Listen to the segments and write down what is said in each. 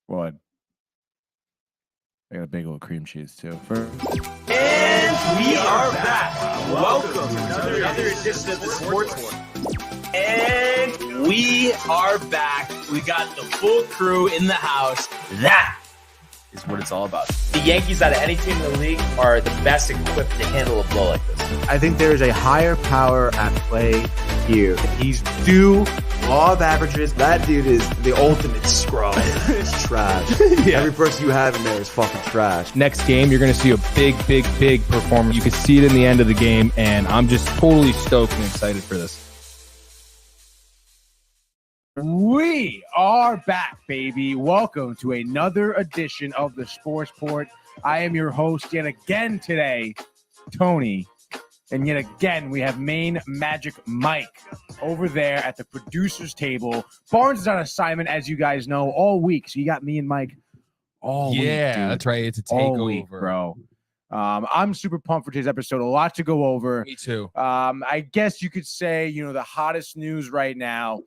What? I got a big old cream cheese too. And we are back. Welcome to another edition of the Sports One. And we are back. We got the full crew in the house. That is what it's all about. The Yankees, out of any team in the league, are the best equipped to handle a blow like this. I think there is a higher power at play here. He's due law of averages. That dude is the ultimate scrub. It's trash. Yeah. Every person you have in there is fucking trash. Next game, you're going to see a big performance. You can see it in the end of the game, and I'm just totally stoked and excited for this. We are back, baby. Welcome to another edition of the Sports Port. I am your host yet again today, Tony. And yet again, we have Main Magic Mike over there at the producer's table. Barnes is on assignment, as you guys know, all week. So you got me and Mike all week. Yeah, that's right. It's a takeover, all week, bro. I'm super pumped for today's episode. A lot to go over. Me too. I guess you could say, the hottest news right now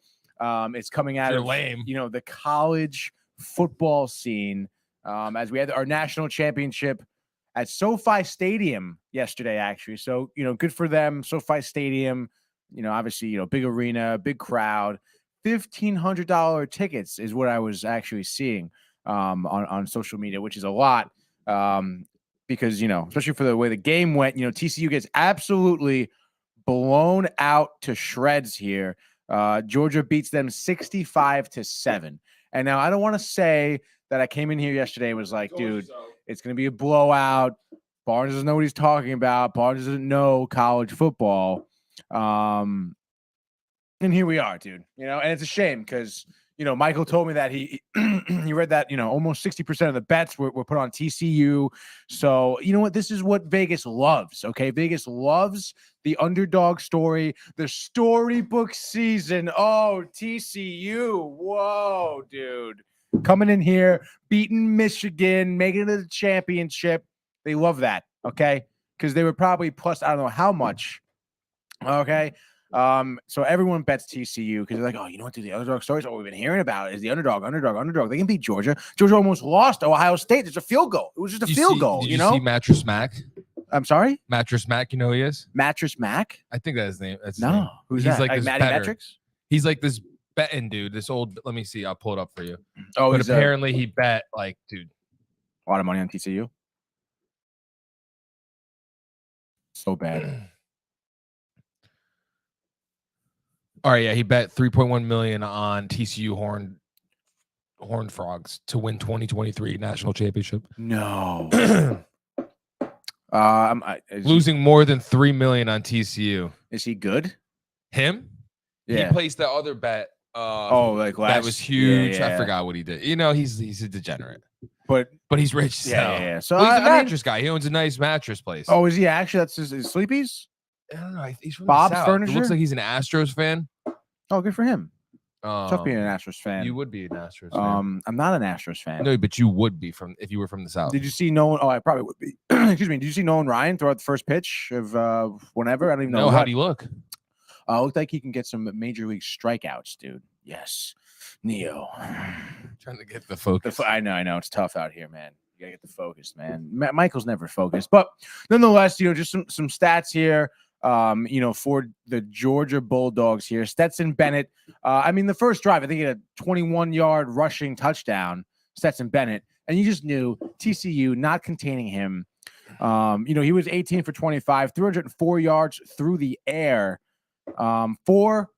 is coming out of, the college football scene. As we had our national championship at SoFi Stadium yesterday, actually. So, good for them. SoFi Stadium, obviously, big arena, big crowd. $1,500 tickets is what I was actually seeing on social media, which is a lot because, especially for the way the game went, TCU gets absolutely blown out to shreds here. Georgia beats them 65-7. And now I don't want to say that I came in here yesterday and was like, dude, it's going to be a blowout. Barnes doesn't know what he's talking about. Barnes doesn't know college football. And here we are, dude. And it's a shame because, Michael told me that he read that, almost 60% of the bets were put on TCU. So, you know what? This is what Vegas loves, okay? Vegas loves the underdog story, the storybook season. Oh, TCU. Whoa, dude. Coming in here, beating Michigan, making it to the championship. They love that, okay? Because they were probably plus, I don't know how much, okay? So everyone bets TCU because they're like, oh, you know what, dude, the underdog stories, what we've been hearing about is the underdog. They can beat Georgia. Georgia almost lost to Ohio State. It's a field goal. It was just a field goal, Did you see Mattress Mac? I'm sorry? Mattress Mac, you know who he is? Mattress Mac? I think that's his name. That's his no. name. Who's He's that? like this Matty better. Metrics? He's like this betting dude. This old, let me see. I'll pull it up for you. Oh, but apparently he bet like, dude, a lot of money on TCU. So bad. All right, yeah, he bet $3.1 million on TCU Horned Frogs to win 2023 national championship. No. Losing more than $3 million on TCU. Is he good? Him? Yeah. He placed the other bet. That was huge. Yeah. I forgot what he did. He's a degenerate, but he's rich. Yeah. So he's a mattress guy. He owns a nice mattress place. Oh, is he actually? That's his Sleepy's. I don't know. He's from Bob's the South. Furniture. It looks like he's an Astros fan. Oh, good for him. Tough being an Astros fan. You would be an Astros fan. I'm not an Astros fan. No, but you would be if you were from the South. Did you see Nolan? Oh, I probably would be. Excuse me. Did you see Nolan Ryan throw out the first pitch of whenever? I don't even know. No, how do you look? Looked like he can get some major league strikeouts, dude. Yes, Neo. Trying to get the focus. I know. It's tough out here, man. You gotta get the focus, man. Michael's never focused, but nonetheless, just some stats here. For the Georgia Bulldogs here, Stetson Bennett. The first drive, I think he had a 21-yard rushing touchdown. Stetson Bennett, and you just knew TCU not containing him. He was 18 for 25, 304 yards through the air, 4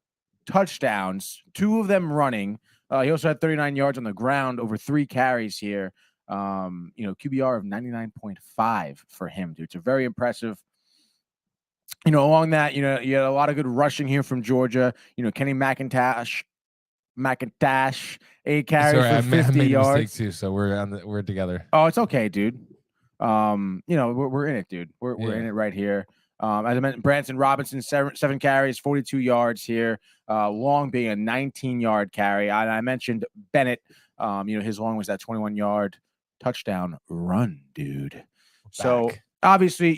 touchdowns, 2 of them running. He also had 39 yards on the ground over 3 carries here. QBR of 99.5 for him, dude. It's a very impressive. Along that, you had a lot of good rushing here from Georgia. Kenny McIntosh, 8 carries for 50 yards. Too, so we're together. Oh, it's okay, dude. We're in it, dude. We're in it right here. As I mentioned, Branson Robinson, 7 carries, 42 yards here. Long being a 19-yard carry. I mentioned Bennett. His long was that 21-yard touchdown run, dude. So obviously,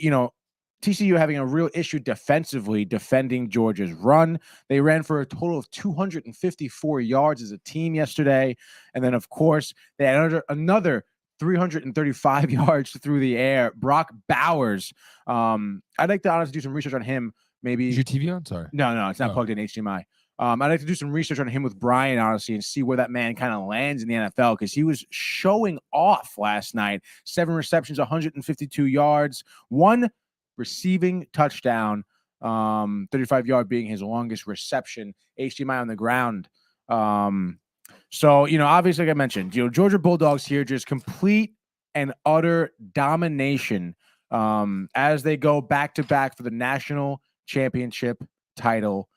TCU having a real issue defensively defending Georgia's run. They ran for a total of 254 yards as a team yesterday. And then, of course, they had another 335 yards through the air. Brock Bowers. I'd like to honestly do some research on him. Maybe. Is your TV on? Sorry. No, it's not plugged in HDMI. I'd like to do some research on him with Brian, honestly, and see where that man kind of lands in the NFL, because he was showing off last night. 7 receptions, 152 yards, 1 receiving touchdown, 35-yard being his longest reception, HDMI on the ground. So, obviously, like I mentioned, Georgia Bulldogs here, just complete and utter domination as they go back-to-back for the national championship title.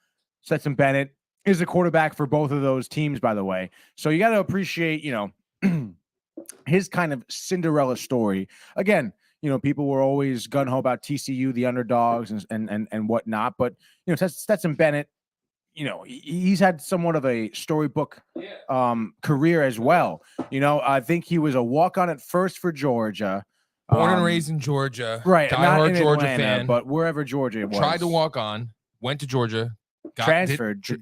Stetson Bennett is the quarterback for both of those teams, by the way. So you got to appreciate, his kind of Cinderella story. Again, people were always gung-ho about TCU, the underdogs and whatnot. But, Stetson Bennett, he's had somewhat of a storybook career as well. I think he was a walk-on at first for Georgia. Born and raised in Georgia. Right. Diehard Georgia Atlanta, fan. But wherever Georgia was. Tried to walk on, went to Georgia. Transferred to a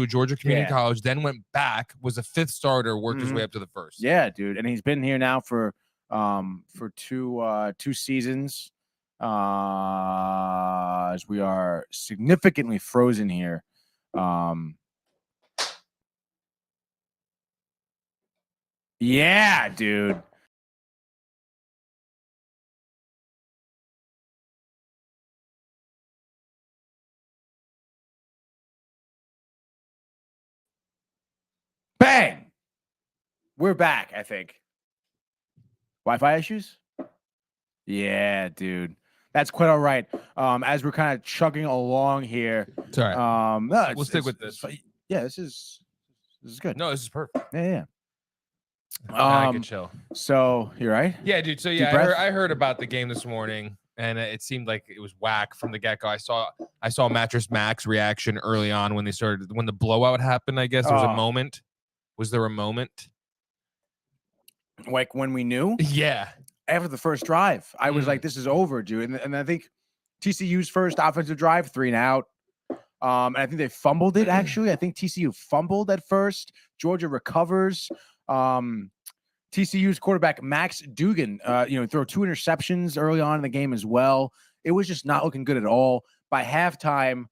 Georgia community college, then went back, was a 5th starter, worked his way up to the 1st. Yeah, dude. And he's been here now for 2 seasons. As we are significantly frozen here. Yeah, dude. Bang! We're back, I think. Wi-Fi issues? Yeah, dude. That's quite all right. As we're kind of chugging along here. It's all right. No, we'll stick with this. Yeah, this is good. No, this is perfect. Yeah. I can chill. So, you right? Yeah, dude. So, yeah, I heard about the game this morning, and it seemed like it was whack from the get-go. I saw Mattress Mac's reaction early on when the blowout happened, I guess. There was a moment. Was there a moment? Like when we knew? Yeah. After the first drive, I was like, this is over, dude. And I think TCU's first offensive drive, 3 and out. And I think they fumbled it, actually. I think TCU fumbled at first. Georgia recovers. TCU's quarterback, Max Dugan, throw 2 interceptions early on in the game as well. It was just not looking good at all. By halftime,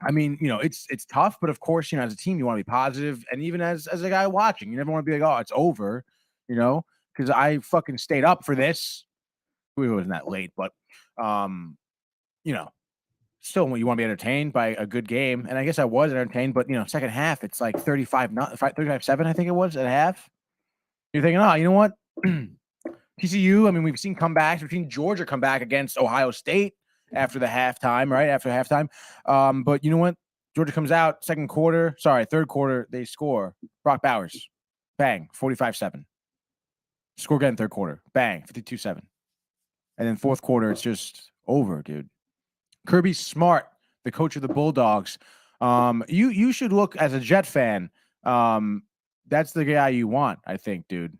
I mean, it's tough, but of course, as a team, you want to be positive. And even as a guy watching, you never want to be like, oh, it's over, because I fucking stayed up for this. It wasn't that late, but, still, you want to be entertained by a good game. And I guess I was entertained, but, second half, it's like 35-7, I think it was at half. You're thinking, oh, you know what? TCU, I mean, we've seen comebacks. We've seen Georgia come back against Ohio State after the halftime, right? After halftime. But you know what? Georgia comes out, third quarter, they score. Brock Bowers, bang, 45-7. Score again third quarter, bang, 52-7. And then fourth quarter, it's just over, dude. Kirby Smart, the coach of the Bulldogs. You should look as a Jet fan. That's the guy you want, I think, dude.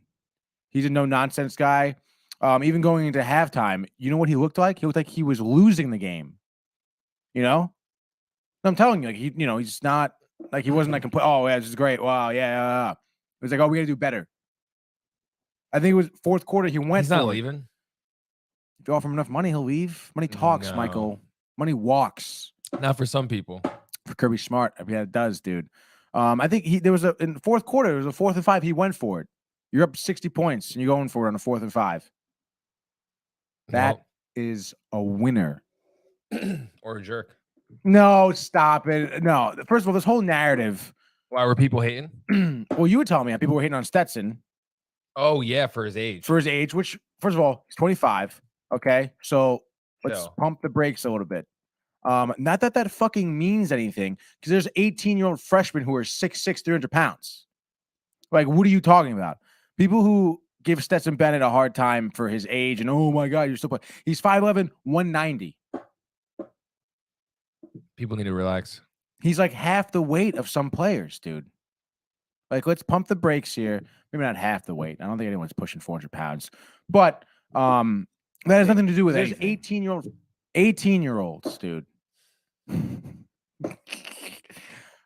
He's a no-nonsense guy. Even going into halftime, you know what he looked like? He looked like he was losing the game. I'm telling you, like he's not like he wasn't like oh yeah, this is great. Wow, yeah. It was like, oh, we gotta do better. I think it was fourth quarter. He went. He's not leaving. If you offer him enough money, he'll leave. Money talks, no. Michael. Money walks. Not for some people. For Kirby Smart, yeah, it does, dude. I think there was in the fourth quarter. It was a 4th and 5. He went for it. You're up 60 points and you're going for it on a 4th and 5. That is a winner. Or a jerk. No, stop it. No, first of all, this whole narrative. Why were people hating? Well, you were telling me people were hating on Stetson. Oh, yeah, for his age. Which, first of all, he's 25. Okay, so let's pump the brakes a little bit. Not that fucking means anything, because there's 18-year-old freshmen who are 6'6", 300 pounds. Like, what are you talking about? People who give Stetson Bennett a hard time for his age and, oh, my God, you're still playing. He's 5'11", 190. People need to relax. He's like half the weight of some players, dude. Like, let's pump the brakes here. Maybe not half the weight. I don't think anyone's pushing 400 pounds. But That has nothing to do with There's anything. 18-year-olds, dude.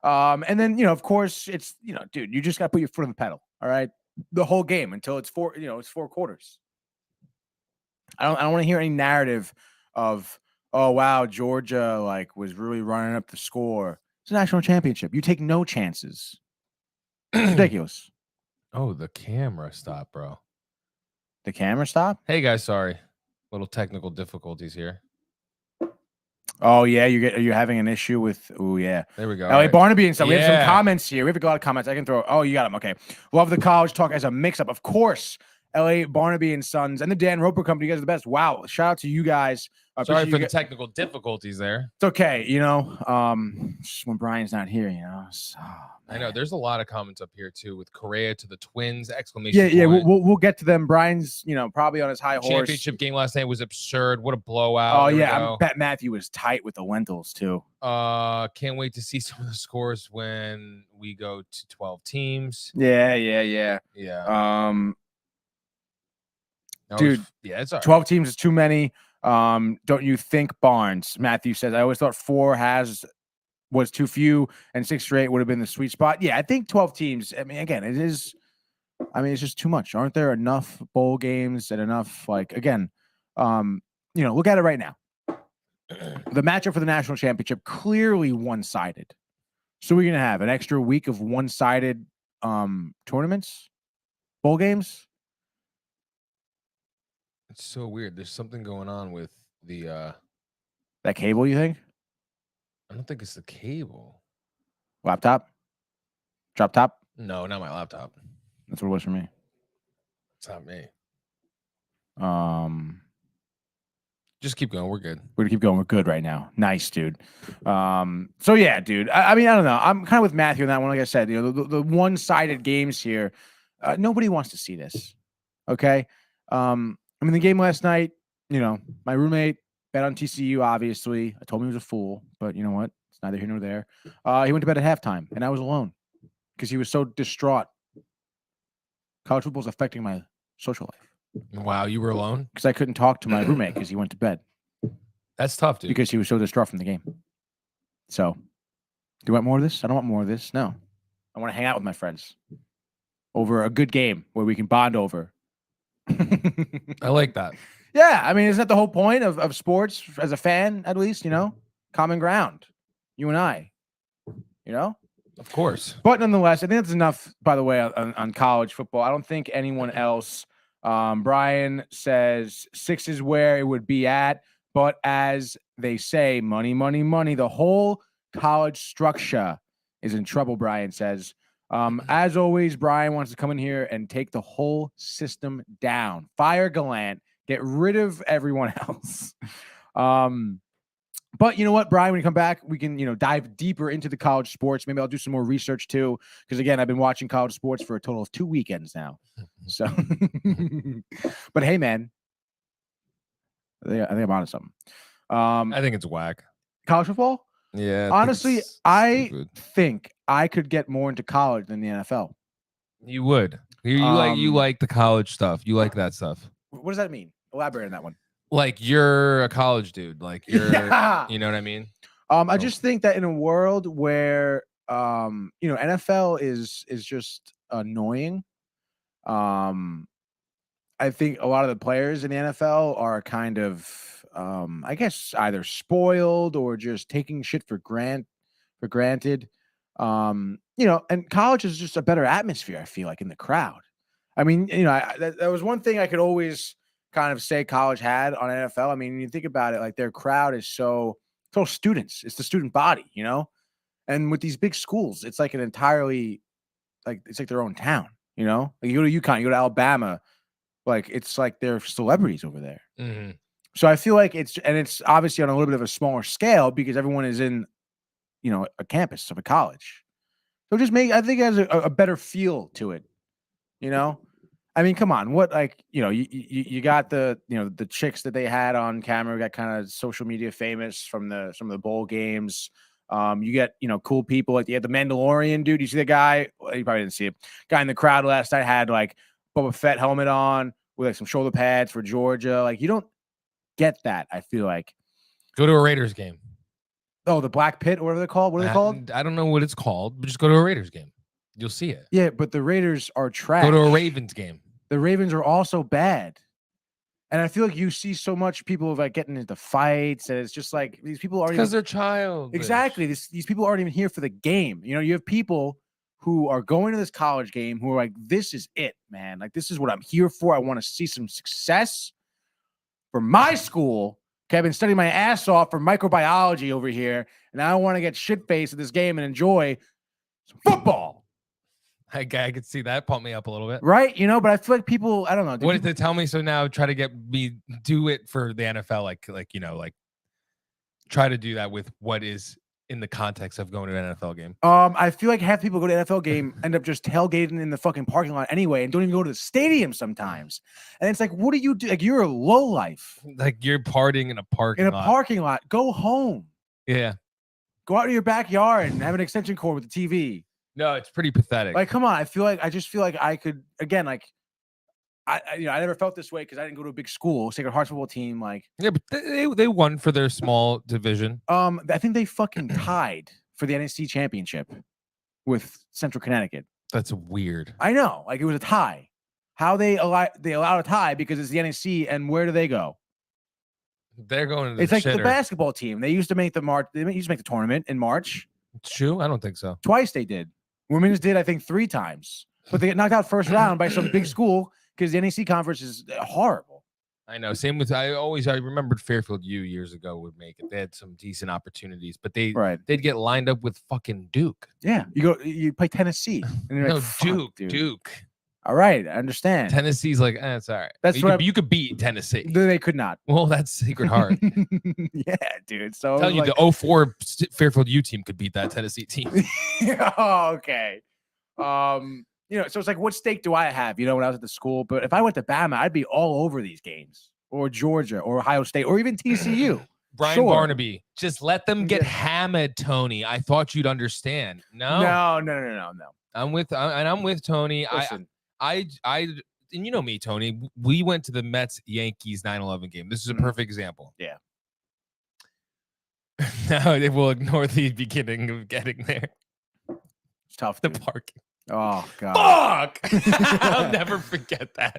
And then, of course, it's, dude, you just got to put your foot on the pedal. All right. The whole game until it's it's 4 quarters. I don't want to hear any narrative of, oh, wow, Georgia was really running up the score. It's a national championship. You take no chances. It's ridiculous. Oh, the camera stopped, bro. The camera stopped? Hey guys, sorry. Little technical difficulties here. Oh yeah, you're having an issue with. Oh yeah, there we go. LA Barnaby and stuff. We have some Yeah. comments here. We have a lot of comments. I can throw. Oh, you got them. Okay. Love the college talk as a mix-up. Of course, LA Barnaby and Sons and the Dan Roper Company. You guys are the best. Wow. Shout out to you guys. Sorry for the technical difficulties there. It's okay. Just when Brian's not here, So, I know there's a lot of comments up here too with Correa to the Twins exclamation. Yeah. point. We'll get to them. Brian's probably on his high horse. Championship game last night was absurd. What a blowout. Oh yeah, I bet Matthew was tight with the lentils too. Can't wait to see some of the scores when we go to 12 teams. Yeah. Dude, yeah, it's all right. 12 teams is too many. Don't you think, Barnes? Matthew says, I always thought 4 was too few and 6 straight would have been the sweet spot. Yeah, I think 12 teams. I mean, again, it's just too much. Aren't there enough bowl games and enough look at it right now. The matchup for the national championship clearly one-sided. So we're going to have an extra week of one-sided tournaments, bowl games. It's so weird. There's something going on with the that cable, you think? I don't think it's the cable. Laptop? Drop top? No, not my laptop. That's what it was for me. It's not me. Just keep going. We're good. We're gonna keep going. We're good right now. Nice, dude. So yeah, dude. I mean, I don't know. I'm kind of with Matthew on that one. Like I said, the one-sided games here. Nobody wants to see this. Okay. I mean, the game last night, my roommate bet on TCU, obviously. I told him he was a fool, but you know what? It's neither here nor there. He went to bed at halftime, and I was alone because he was so distraught. College football is affecting my social life. Wow, you were alone? Because I couldn't talk to my roommate because he went to bed. That's tough, dude. Because he was so distraught from the game. So, do you want more of this? I don't want more of this. No. I want to hang out with my friends over a good game where we can bond over. I like that. Yeah, I mean, isn't that the whole point of sports as a fan, at least, common ground, you and I, Of course. But nonetheless, I think that's enough, by the way, on college football. I don't think anyone else, Brian says 6 is where it would be at, but as they say, money, money, money, the whole college structure is in trouble, Brian says. As always, Brian wants to come in here and take the whole system down. Fire Gallant. Get rid of everyone else. But you know what, Brian, when you come back, we can, dive deeper into the college sports. Maybe I'll do some more research too. Because again, I've been watching college sports for a total of 2 weekends now. So, but hey, man, I think I'm onto something. I think it's whack. College football? Yeah. Honestly, I think I could get more into college than the NFL. You would. You like the college stuff. You like that stuff. What does that mean? Elaborate on that one. Like you're a college dude. Like you're, you know what I mean? I just think that in a world where, NFL is just annoying. I think a lot of the players in the NFL are kind of, I guess, either spoiled or just taking shit for granted. And college is just a better atmosphere, I feel like, in the crowd. I mean, that was one thing I could always kind of say college had on NFL. I mean, when you think about it, like their crowd is so students. It's the student body, And with these big schools, it's like an entirely, it's like their own town, Like you go to UConn, you go to Alabama, it's like they're celebrities over there. Mm-hmm. So I feel like it's obviously on a little bit of a smaller scale because everyone is in, a campus of a college. So I think it has a better feel to it, I mean, come on, what, you got the chicks that they had on camera, got kind of social media famous from some of the bowl games. You get, cool people like the Mandalorian dude. You see the guy? Well, you probably didn't see it. Guy in the crowd last night had Boba Fett helmet on with some shoulder pads for Georgia. You don't get that. I feel like Go to a Raiders game. the Black Pit or whatever they're called. What are they called? I don't know what it's called, but just go to a Raiders game. You'll see it. Yeah, but the Raiders are trash. Go to a Ravens game. The Ravens are also bad. And I feel like you see so much people like getting into fights, and it's just like these people aren't Because they're child. exactly. These people aren't even here for the game. You know, you have people who are going to this college game who are like, "This is it, man. Like, this is what I'm here for. I want to see some success for my school. Okay, I've been studying my ass off for microbiology over here, and I want to get shit faced at this game and enjoy some football." I could see that pump me up a little bit. Right? You know, but I feel like people, I don't know. What did they tell me? So now try to get me do it for the NFL, like try to do that with what is in the context of going to an NFL game. I feel like half the people go to an NFL game end up just tailgating in the fucking parking lot anyway and don't even go to the stadium sometimes. And it's like, what do you do? Like, you're a low life. Like you're partying in a parking lot. Parking lot. Go home. Yeah. Go out to your backyard and have an extension cord with the TV. No, it's pretty pathetic. Like, come on. I just feel like I could, again, like, I never felt this way because I didn't go to a big school, Sacred Hearts football team. Like, yeah, but they won for their small division. I think they fucking tied for the NSC championship with Central Connecticut. That's weird. I know, like it was a tie. How they allowed a tie because it's the NSC, and where do they go? They're going to it's like the basketball team. They used to make the tournament in March. It's true. I don't think so. Twice they did. Women's did, I think, 3 times, but they get knocked out first round by some big school because the NEC conference is horrible. I know. Same with I remembered Fairfield U years ago would make it. They had some decent opportunities, but they'd get lined up with fucking Duke. Yeah, you play Tennessee. And no, like, Duke. All right, I understand. Tennessee's like, it's all right. That's you could beat Tennessee. They could not. Well, that's Sacred Heart. Yeah, dude. So I'm telling you, the 04 Fairfield U team could beat that Tennessee team. Oh, okay. You know, so it's like, what stake do I have? You know, when I was at the school, but if I went to Bama, I'd be all over these games, or Georgia, or Ohio State, or even TCU. Brian Barnaby, just let them get hammered, Tony. I thought you'd understand. No. I'm with Tony. Listen. I and you know me, Tony. We went to the Mets Yankees 9/11 game. This is a perfect example. Yeah. Now they will ignore the beginning of getting there. It's tough. The parking. Oh God. Fuck! I'll never forget that.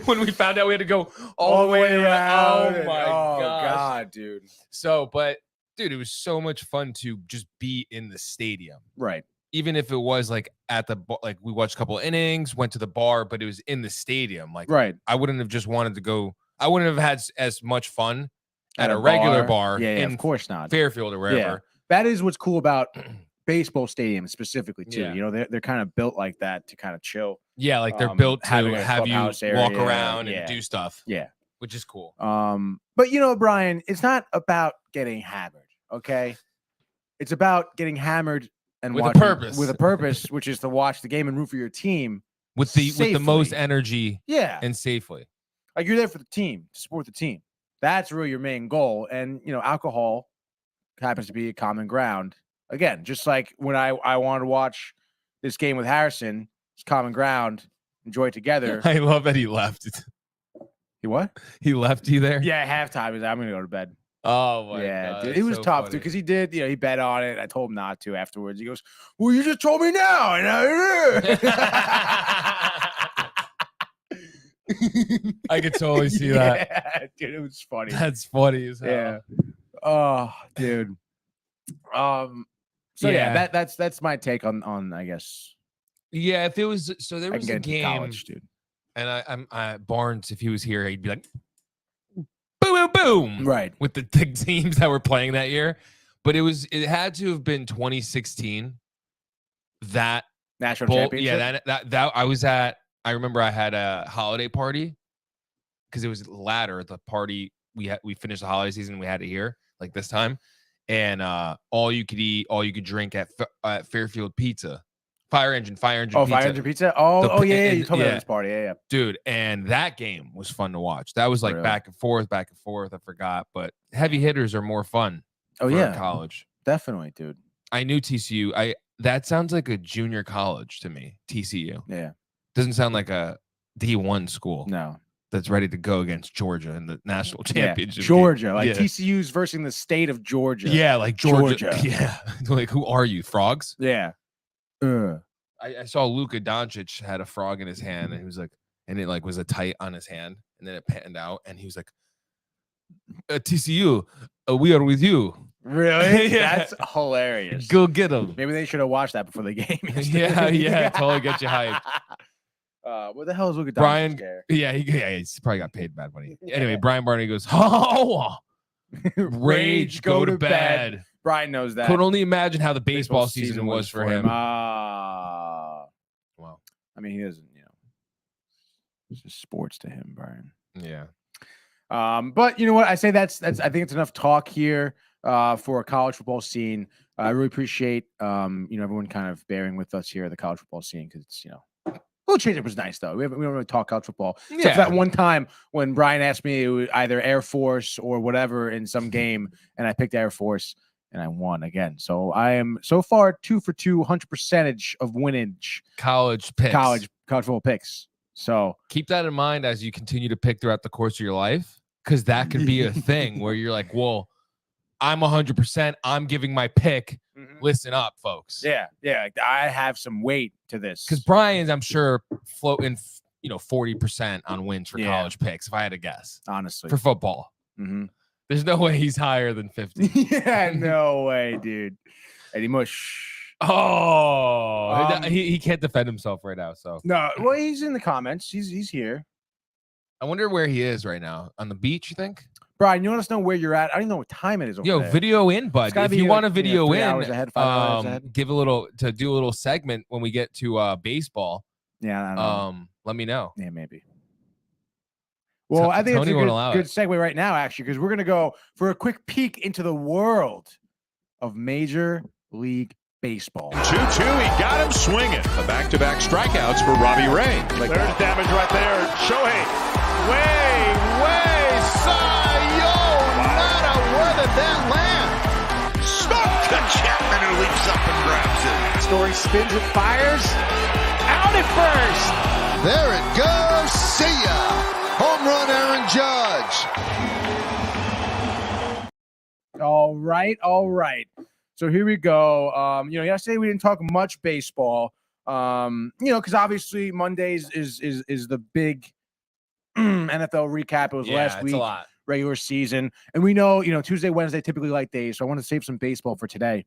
When we found out we had to go all the way around. Oh my God, dude. So, but dude, it was so much fun to just be in the stadium. Right. Even if it was like at the like we watched a couple of innings, went to the bar, but it was in the stadium. Like, right. I wouldn't have just wanted to go. I wouldn't have had as much fun at a regular bar. Yeah, of course not. Fairfield or wherever. Yeah. That is what's cool about baseball stadiums specifically too. Yeah. You know, they're kind of built like that to kind of chill. Yeah, like they're built to have you walk area, around and do stuff. Yeah, which is cool. But you know, Brian, it's not about getting hammered. Okay, it's about getting hammered and with a purpose, which is to watch the game and root for your team with the most energy. Yeah, and safely. Like, you're there for the team, to support the team. That's really your main goal. And you know, alcohol happens to be a common ground. Again, just like when I wanted to watch this game with Harrison, it's common ground, enjoy it together. I love that he left. He what? He left you there? Yeah, halftime. He's like, I'm gonna go to bed. Oh my God. Dude, it was so tough, dude, because he did, you know, he bet on it. I told him not to afterwards. He goes, "Well, you just told me now." I could totally see that. Yeah, dude, it was funny. That's funny as hell. Yeah. Oh, dude. So yeah, that's my take on I guess. Yeah, if it was so there was a game, college, dude. And I'm Barnes, if he was here, he'd be like, boom, boom, boom. Right. With the teams that were playing that year. But it had to have been 2016. That national championship. Yeah, that I remember I had a holiday party because it was latter the party we finished the holiday season. We had it here like this time, and all you could eat, all you could drink at Fairfield Pizza. Fire engine pizza. Fire engine pizza. Yeah. You told me about this party. Yeah, dude. And that game was fun to watch. That was like back and forth. I forgot, but heavy hitters are more fun. Oh yeah, college. Definitely, dude. I knew TCU. That sounds like a junior college to me. TCU. Yeah. Doesn't sound like a D1 school. No. that's ready to go against Georgia in the national championship. Georgia, game. like TCU's versus the state of Georgia. Yeah, like Georgia. Georgia. Yeah, like who are you, frogs? Yeah. I saw Luka Doncic had a frog in his hand, and he was like, and it like was a tight on his hand, and then it panned out, and he was like, TCU, we are with you. Really? Yeah. That's hilarious. Go get him. Maybe they should have watched that before the game. Yeah, totally get you hyped. What the hell is Luka Doncic? Brian, he's probably got paid bad money. Anyway, Brian Barney goes, oh, rage, go to bed. Brian knows that. Could only imagine how the baseball season was for him. Wow. I mean, he doesn't, it's just sports to him, Brian. Yeah. But you know what? I say that's I think it's enough talk here for a college football scene. I really appreciate everyone kind of bearing with us here at the college football scene because it's a little change. It was nice though. We don't really talk college football. Except for that one time when Brian asked me it was either Air Force or whatever in some game, and I picked Air Force and I won again. So I am so far 2 for 2, 100% of winnage. College picks. College football picks. So keep that in mind as you continue to pick throughout the course of your life, because that could be a thing where you're like, well, I'm 100%. I'm giving my pick. Listen up, folks. Yeah. I have some weight to this because Brian's, I'm sure, floating, 40% on wins for college picks. If I had to guess, honestly, for football, there's no way he's higher than 50. Yeah, no way, dude. Eddie Mush. Oh, he can't defend himself right now. So no, well, he's in the comments. He's here. I wonder where he is right now. On the beach, you think? Brian, you let us know where you're at. I don't even know what time it is. Over there. Video in, bud. If you want a video 3 in, hours ahead, 5 hours ahead. do a little segment when we get to baseball. Yeah, I don't know. Let me know. Yeah, maybe. Well, I think Tony it's a good segue right now, actually, because we're gonna go for a quick peek into the world of Major League Baseball. 2-2, he got him swinging. The back-to-back strikeouts for Robbie Ray. There's damage right there. Shohei, way, Cy-Yo, nada, where did that land? Smoke to Chapman, who leaps up and grabs it. Story spins and fires. Out at first. There it goes. See ya. Home run, Aaron Judge. All right. So here we go. Yesterday we didn't talk much baseball. Because obviously Mondays is the big NFL recap. It was last week, a lot. Regular season, and we know Tuesday, Wednesday typically light days. So I want to save some baseball for today.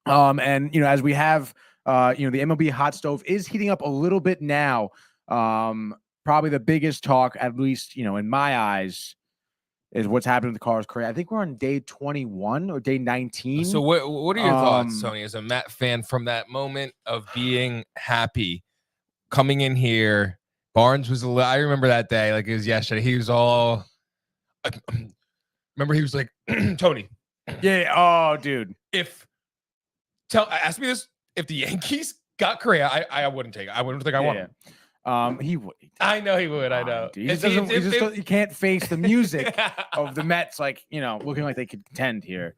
As we have, the MLB hot stove is heating up a little bit now. Probably the biggest talk, at least in my eyes, is what's happening with the Carlos Correa. I think we're on day 21 or day 19. So what are your thoughts, Tony, as a Met fan, from that moment of being happy, coming in here? Barnes was I remember that day like it was yesterday. He was all remember he was like, Tony. Yeah. Oh, dude. Ask me this. If the Yankees got Correa, I wouldn't take it. I wouldn't think I want him. He would. I know he would. I know. He can't face the music of the Mets, looking like they could contend here.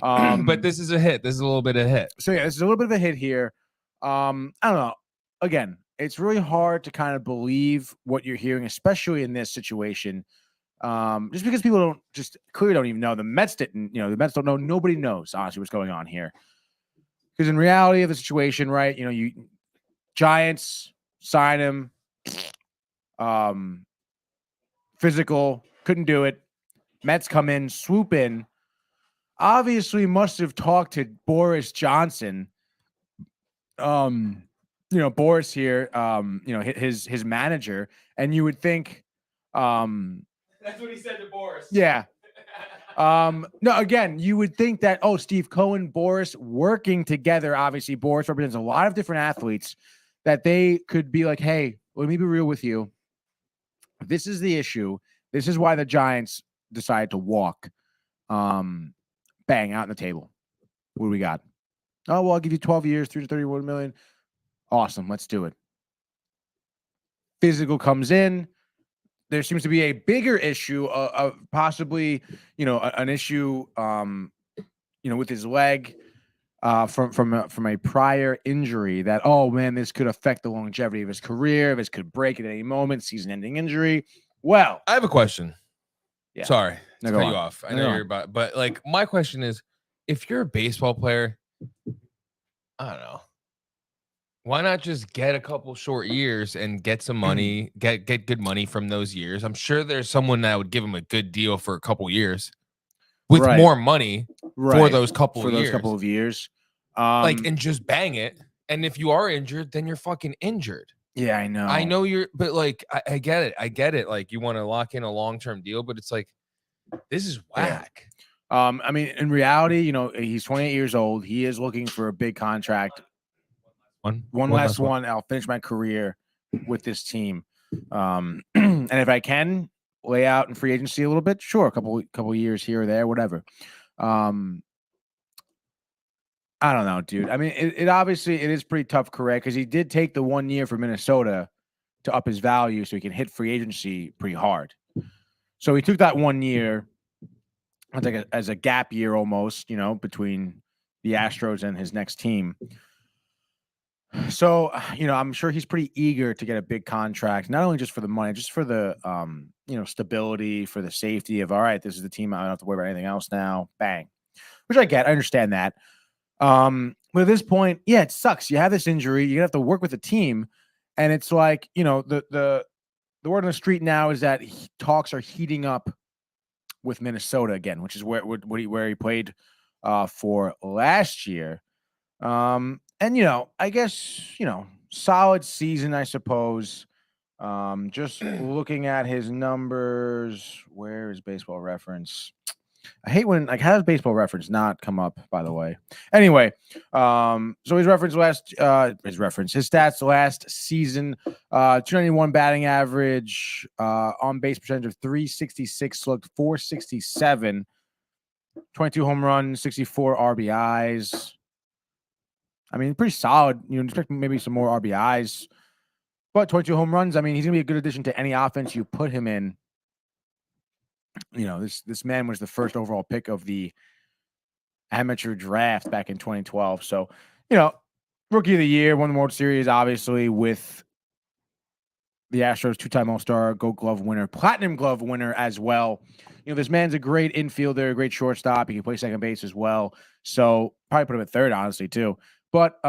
But this is a hit. This is a little bit of a hit. So yeah, this is a little bit of a hit here. I don't know. Again, it's really hard to kind of believe what you're hearing, especially in this situation. Just because people clearly don't even know. The Mets didn't. The Mets don't know. Nobody knows honestly what's going on here. Because in reality of the situation, right? You Giants sign him. Physical, couldn't do it. Mets come in, swoop in. Obviously, must have talked to Boris Johnson. Boris here. His manager, and you would think. That's what he said to Boris. Yeah. No, again, you would think that, Steve Cohen, Boris working together. Obviously, Boris represents a lot of different athletes, that they could be like, hey, let me be real with you. This is the issue. This is why the Giants decided to walk. Bang, out on the table. What do we got? Oh, well, I'll give you 12 years, $331 million. Awesome. Let's do it. Physical comes in. There seems to be a bigger issue of possibly, an issue, with his leg. from a prior injury that, oh man, this could affect the longevity of his career. This could break at any moment, season-ending injury. Well, I have a question. Yeah. Sorry No, to go cut on. you off. I No, know go you're on. about, but like my question is, if you're a baseball player, I don't know, why not just get a couple short years and get some money, get good money from those years? I'm sure there's someone that would give him a good deal for a couple years with Right. more money for those couple of years. Like, and just bang it. And if you are injured, then you're fucking injured. Yeah, I know. I know you're, but like, I get it. I get it. Like, you want to lock in a long-term deal, but it's like, this is whack. I mean, in reality, he's 28 years old. He is looking for a big contract. One last one. I'll finish my career with this team. And if I can lay out in free agency a little bit, sure, a couple years here or there, whatever. I don't know, dude. I mean, it obviously it is pretty tough career because he did take the 1 year for Minnesota to up his value so he can hit free agency pretty hard. So he took that 1 year as a gap year almost, between the Astros and his next team. So, I'm sure he's pretty eager to get a big contract, not only just for the money, just for the, stability, for the safety of, all right, this is the team. I don't have to worry about anything else now. Bang. Which I get. I understand that. But at this point, yeah, it sucks. You have this injury. You're going to have to work with the team. And it's like, the word on the street now is that talks are heating up with Minnesota again, which is where he played for last year. And, I guess, solid season, I suppose. Just looking at his numbers, where is Baseball Reference? I hate when, like, how does Baseball Reference not come up, by the way? Anyway, so his stats last season, 291 batting average, on base percentage of 366, slugged 467, 22 home runs, 64 RBIs. I mean, pretty solid. You expect maybe some more RBIs, but 22 home runs. I mean, he's gonna be a good addition to any offense you put him in. This man was the first overall pick of the amateur draft back in 2012. So, rookie of the year, won the World Series, obviously, with the Astros, two-time All-Star, Gold Glove winner, Platinum Glove winner as well. This man's a great infielder, a great shortstop. He can play second base as well. So probably put him at third, honestly, too. But,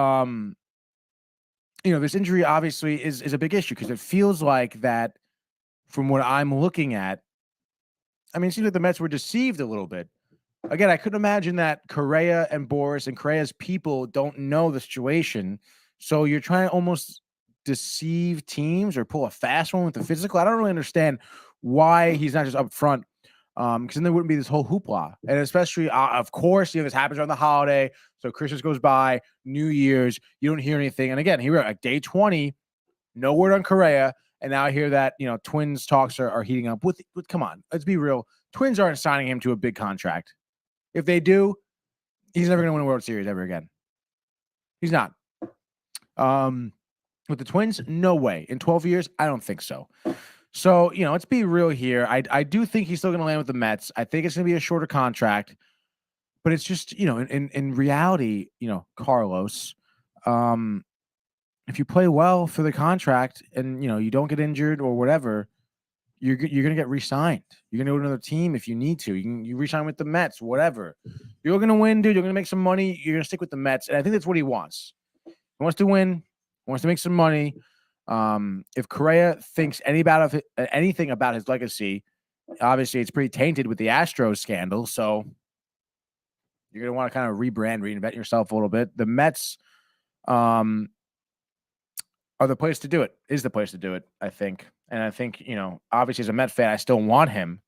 this injury obviously is a big issue because it feels like that from what I'm looking at. I mean, it seems like the Mets were deceived a little bit. Again, I couldn't imagine that Correa and Boris and Correa's people don't know the situation. So you're trying to almost deceive teams or pull a fast one with the physical. I don't really understand why he's not just up front. Because then there wouldn't be this whole hoopla. And especially, of course, this happens on the holiday. So Christmas goes by, New Year's, you don't hear anything. And again, here at day 20, no word on Correa. And now I hear that, Twins talks are heating up. Come on, let's be real. Twins aren't signing him to a big contract. If they do, he's never going to win a World Series ever again. He's not. With the Twins, no way. In 12 years, I don't think so. So, let's be real here. I do think he's still going to land with the Mets. I think it's going to be a shorter contract. But it's just, in reality, Carlos, if you play well for the contract and, you don't get injured or whatever, you're going to get re-signed. You're going to go to another team if you need to. You re-sign with the Mets, whatever. You're going to win, dude. You're going to make some money. You're going to stick with the Mets. And I think that's what he wants. He wants to win. He wants to make some money. If Correa thinks anything about his legacy, obviously it's pretty tainted with the Astros scandal. So you're going to want to kind of reinvent yourself a little bit. The Mets are the place to do it, I think. And I think, obviously as a Met fan, I still want him.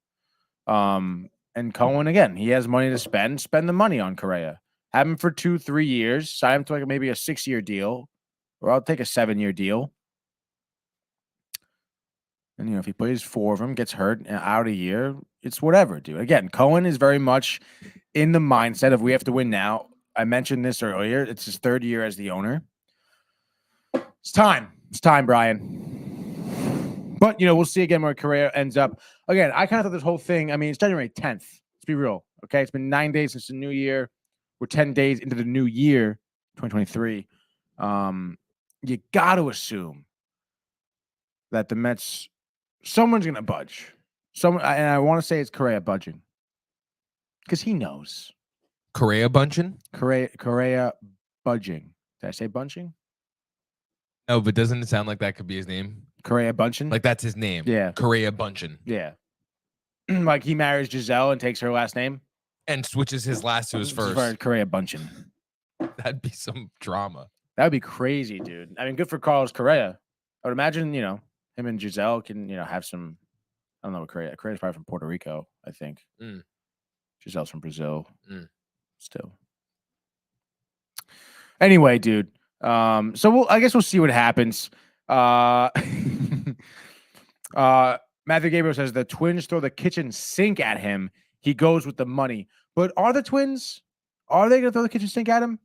And Cohen, again, he has money to spend the money on Correa. Have him for 2-3 years, sign him to maybe a 6-year deal, or I'll take a 7-year deal. And, if he plays 4 of them, gets hurt out a year, it's whatever, dude. Again, Cohen is very much in the mindset of we have to win now. I mentioned this earlier. It's his 3rd year as the owner. It's time. It's time, Brian. But, we'll see again where Correa ends up. Again, I kind of thought this whole thing, it's January 10th. Let's be real, okay? It's been 9 days since the new year. we're 10 days into the new year, 2023. You got to assume that the Mets, someone's going to budge. And I want to say it's Correa budging because he knows. Correa bunching? Correa budging. Did I say bunching? No, but doesn't it sound like that could be his name? Correa bunching? Like that's his name. Yeah. Correa bunching. Yeah. Like he marries Giselle and takes her last name? And switches his last to his first. Correa bunching. That'd be some drama. That would be crazy, dude. I mean, good for Carlos Correa. I would imagine, him and Giselle can, have some, I don't know what Correa's probably from Puerto Rico, I think. Giselle's from Brazil. Still. Anyway, dude. So I guess we'll see what happens. Matthew Gabriel says the Twins throw the kitchen sink at him. He goes with the money. But are the Twins? Are they going to throw the kitchen sink at him?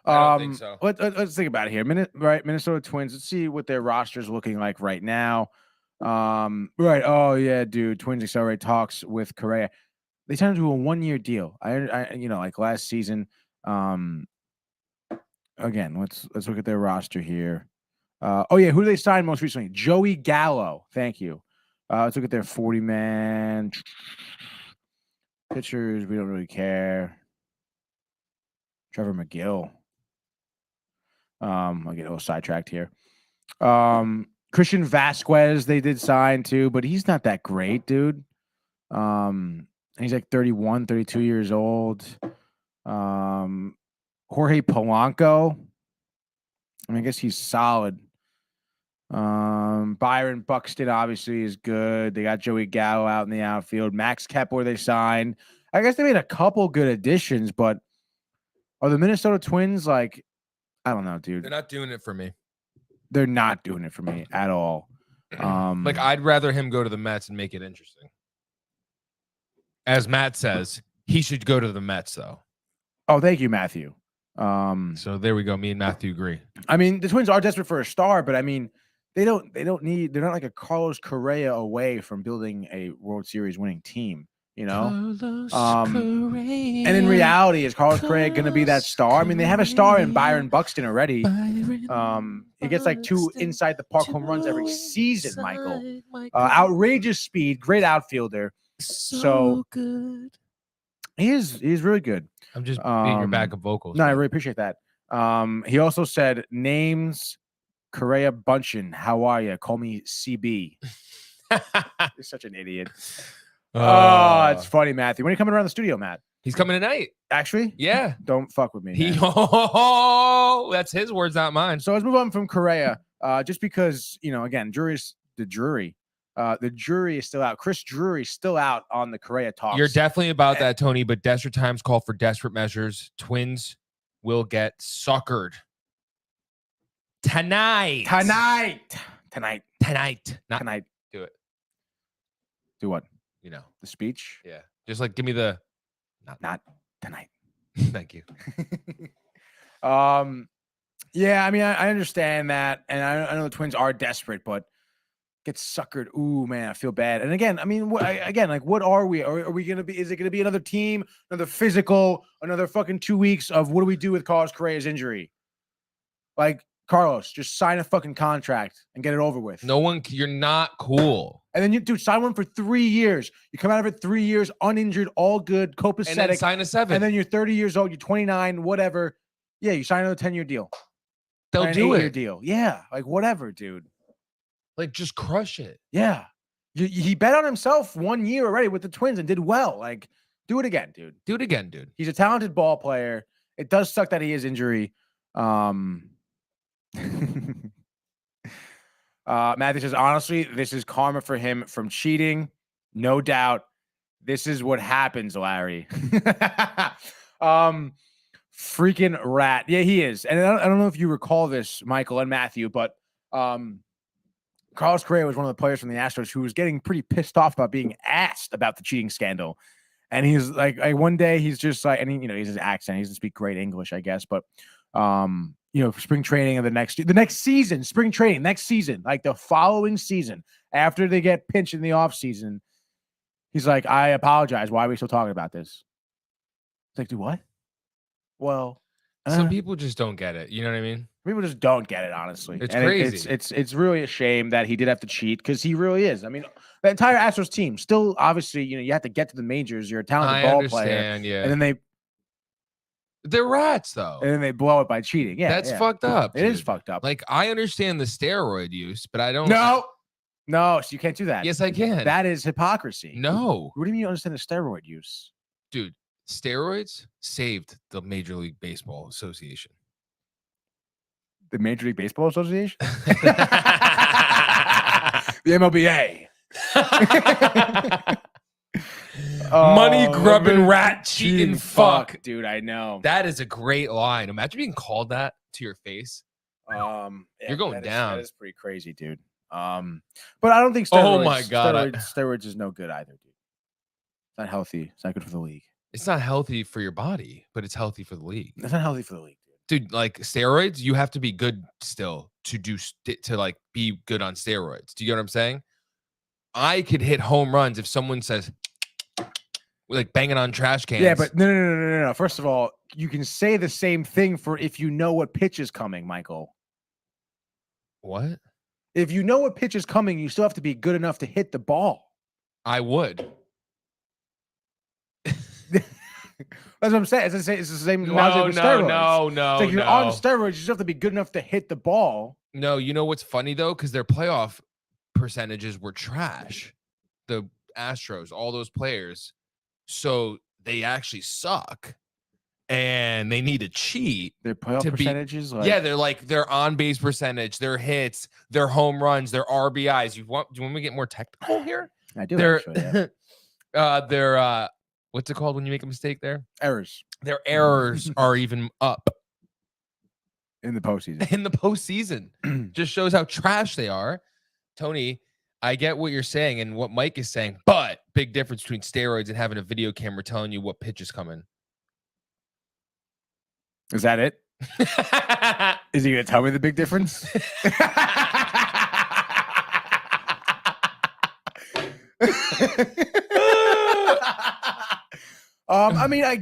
I don't think so. Let's think about it here. Minnesota Twins. Let's see what their roster is looking like right now. Right. Oh yeah, dude. Twins accelerate talks with Correa. They signed him to a 1-year deal. I like last season. Again, let's look at their roster here. Who do they sign most recently? Joey Gallo. Thank you. Let's look at their 40-man pitchers. We don't really care. Trevor McGill. I'll get a little sidetracked here. Christian Vasquez, they did sign too, but he's not that great, dude. He's like 31, 32 years old. Jorge Polanco. I guess he's solid. Byron Buxton obviously is good. They got Joey Gallo out in the outfield. Max Kepler they signed. I guess they made a couple good additions, but are the Minnesota Twins like, I don't know, dude. They're not doing it for me. They're not doing it for me at all. I'd rather him go to the Mets and make it interesting. As Matt says, he should go to the Mets, though. Oh, thank you, Matthew. So there we go. Me and Matthew agree. I mean, the Twins are desperate for a star, but I mean, they're not like a Carlos Correa away from building a World Series winning team, And in reality, is Carlos Correa going to be that star? I mean, they have a star in Byron Buxton already. He gets like 2 inside the park home runs every season, Michael. Outrageous speed, great outfielder. So good. He is really good. I'm just being your backup vocals. No, I really appreciate that. He also said, names Correa Bunchin. How are you? Call me CB. You're such an idiot. Oh, it's funny, Matthew. When are you coming around the studio, Matt? He's coming tonight. Actually? Yeah. Don't fuck with me. That's his words, not mine. So let's move on from Correa. Just because, again, the jury is still out. Chris Drury's still out on the Correa talks. You're definitely about that, Tony, but desperate times call for desperate measures. Twins will get suckered. Tonight. Not tonight. Do it. Do what? The speech? Yeah. Just like give me the not tonight. Thank you. Yeah, I mean, I understand that, and I know the Twins are desperate, but get suckered. Ooh, man, I feel bad. And again, I mean, what are we? Are we gonna be? Is it gonna be another team, another physical, another fucking 2 weeks of what do we do with Carlos Correa's injury? Like, Carlos, just sign a fucking contract and get it over with. You're not cool. And then dude, sign one for 3 years. You come out of it 3 years, uninjured, all good, copacetic. And then sign a 7. And then you're 30 years old, you're 29, whatever. Yeah, you sign another 10-year deal. They'll do it. 8-year deal. Yeah, like whatever, dude. Like just crush it. Yeah. He bet on himself 1 year already with the Twins and did well. Like, do it again, dude. Do it again, dude. He's a talented ball player. It does suck that he has injury. Matthew says, honestly, this is karma for him from cheating. No doubt. This is what happens, Larry. Freaking rat. Yeah, he is. And I don't know if you recall this, Michael and Matthew, but Carlos Correa was one of the players from the Astros who was getting pretty pissed off about being asked about the cheating scandal. And he's like one day he's just like, and he's his accent. He doesn't speak great English, I guess, but spring training of the next season, spring training, next season, like the following season, after they get pinched in the off season, he's like, I apologize. Why are we still talking about this? It's like, do what? Well, Some people just don't get it. You know what I mean? people just don't get it, honestly. It's And crazy. It's really a shame that he did have to cheat because he really is. I mean, the entire Astros team still, obviously, you have to get to the majors. You're a talented I ball player, understand, yeah. and then They're rats, though. they blow it by cheating. Yeah, That's yeah. fucked up. It is dude. fucked up. Like, I understand the steroid use, but I don't. No, so you can't do that. Yes, I can. That is hypocrisy. No, What do you mean you understand the steroid use? dude. Steroids saved the Major League Baseball Association. The Major League Baseball Association? The MLBA. Money grubbing rat cheating fuck. Dude, I know. That is a great line. Imagine being called that to your face. Yeah, You're going down. That is pretty crazy, dude. But I don't think steroids, Oh my God. steroids is no good either, dude. It's not healthy. It's not good for the league. It's not healthy for your body, but it's healthy for the league. It's not healthy for the league, Dude, like steroids, you have to be good still to like be good on steroids. Do you get what I'm saying? I could hit home runs if someone says like banging on trash cans. Yeah, but no. First of all, you can say the same thing for if you know what pitch is coming, Michael. What? If you know what pitch is coming, you still have to be good enough to hit the ball. I would. That's what I'm saying. It's the same logic with steroids. No. It's like you're on steroids, you just have to be good enough to hit the ball. No, you know what's funny though? Because their playoff percentages were trash. The Astros, all those players. So they actually suck. And they need to cheat. Their playoff percentages? Yeah, they're like their on-base percentage, their hits, their home runs, their RBIs. Do you want me to get more technical here? I do, actually, yeah. Their what's it called when you make a mistake there? Errors. Their errors are even up in the postseason. In the postseason. Just shows how trash they are. Tony, I get what you're saying and what Mike is saying, but big difference between steroids and having a video camera telling you what pitch is coming. Is that it? Is he going to tell me the big difference? I mean, I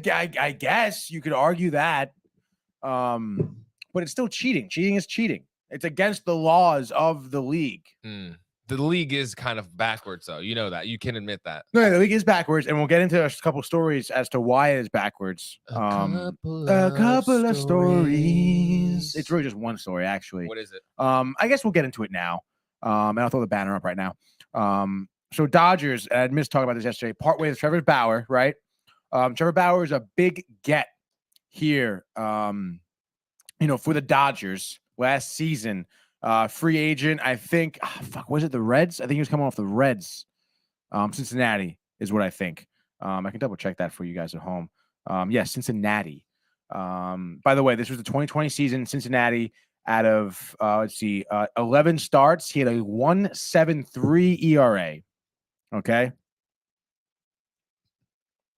guess you could argue that, but it's still cheating. Cheating is cheating. It's against the laws of the league. The league is kind of backwards, though. You know that. You can admit that. No, the league is backwards, and we'll get into a couple stories as to why it is backwards. A couple of stories. It's really just one story, actually. What is it? I guess we'll get into it now. And I'll throw the banner up right now. So Dodgers, and I missed talking about this yesterday, part way with Trevor Bauer, right? Trevor Bauer is a big get here, for the Dodgers last season. Free agent, I think. Was it the Reds? I think he was coming off the Reds. Cincinnati is what I think. I can double check that for you guys at home. Yes, Cincinnati. By the way, this was the 2020 season. Cincinnati, out of 11 starts, he had a 1.73 ERA. Okay.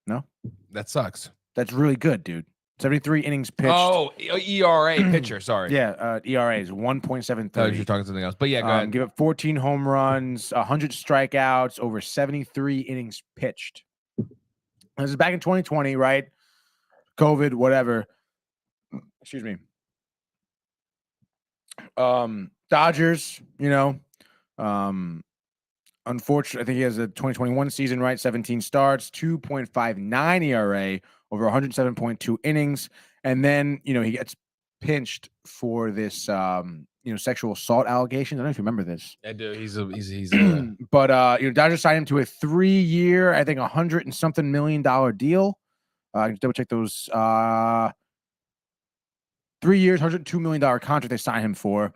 No, that sucks. That's really good, dude. 73 innings pitched. Oh, ERA pitcher. Sorry. Yeah, ERA is 1.73. Oh, you're talking something else. But yeah, go ahead. Give up 14 home runs, 100 strikeouts, over 73 innings pitched. This is back in 2020, right? COVID, whatever. Excuse me. Dodgers, unfortunately, I think he has a 2021 season, right? 17 starts, 2.59 ERA, over 107.2 innings. And then, he gets pinched for this, sexual assault allegations. I don't know if you remember this. I do. He's But, Dodgers signed him to a 3-year, I think $100 and something million deal. I can double check those. 3 years, $102 million contract they signed him for.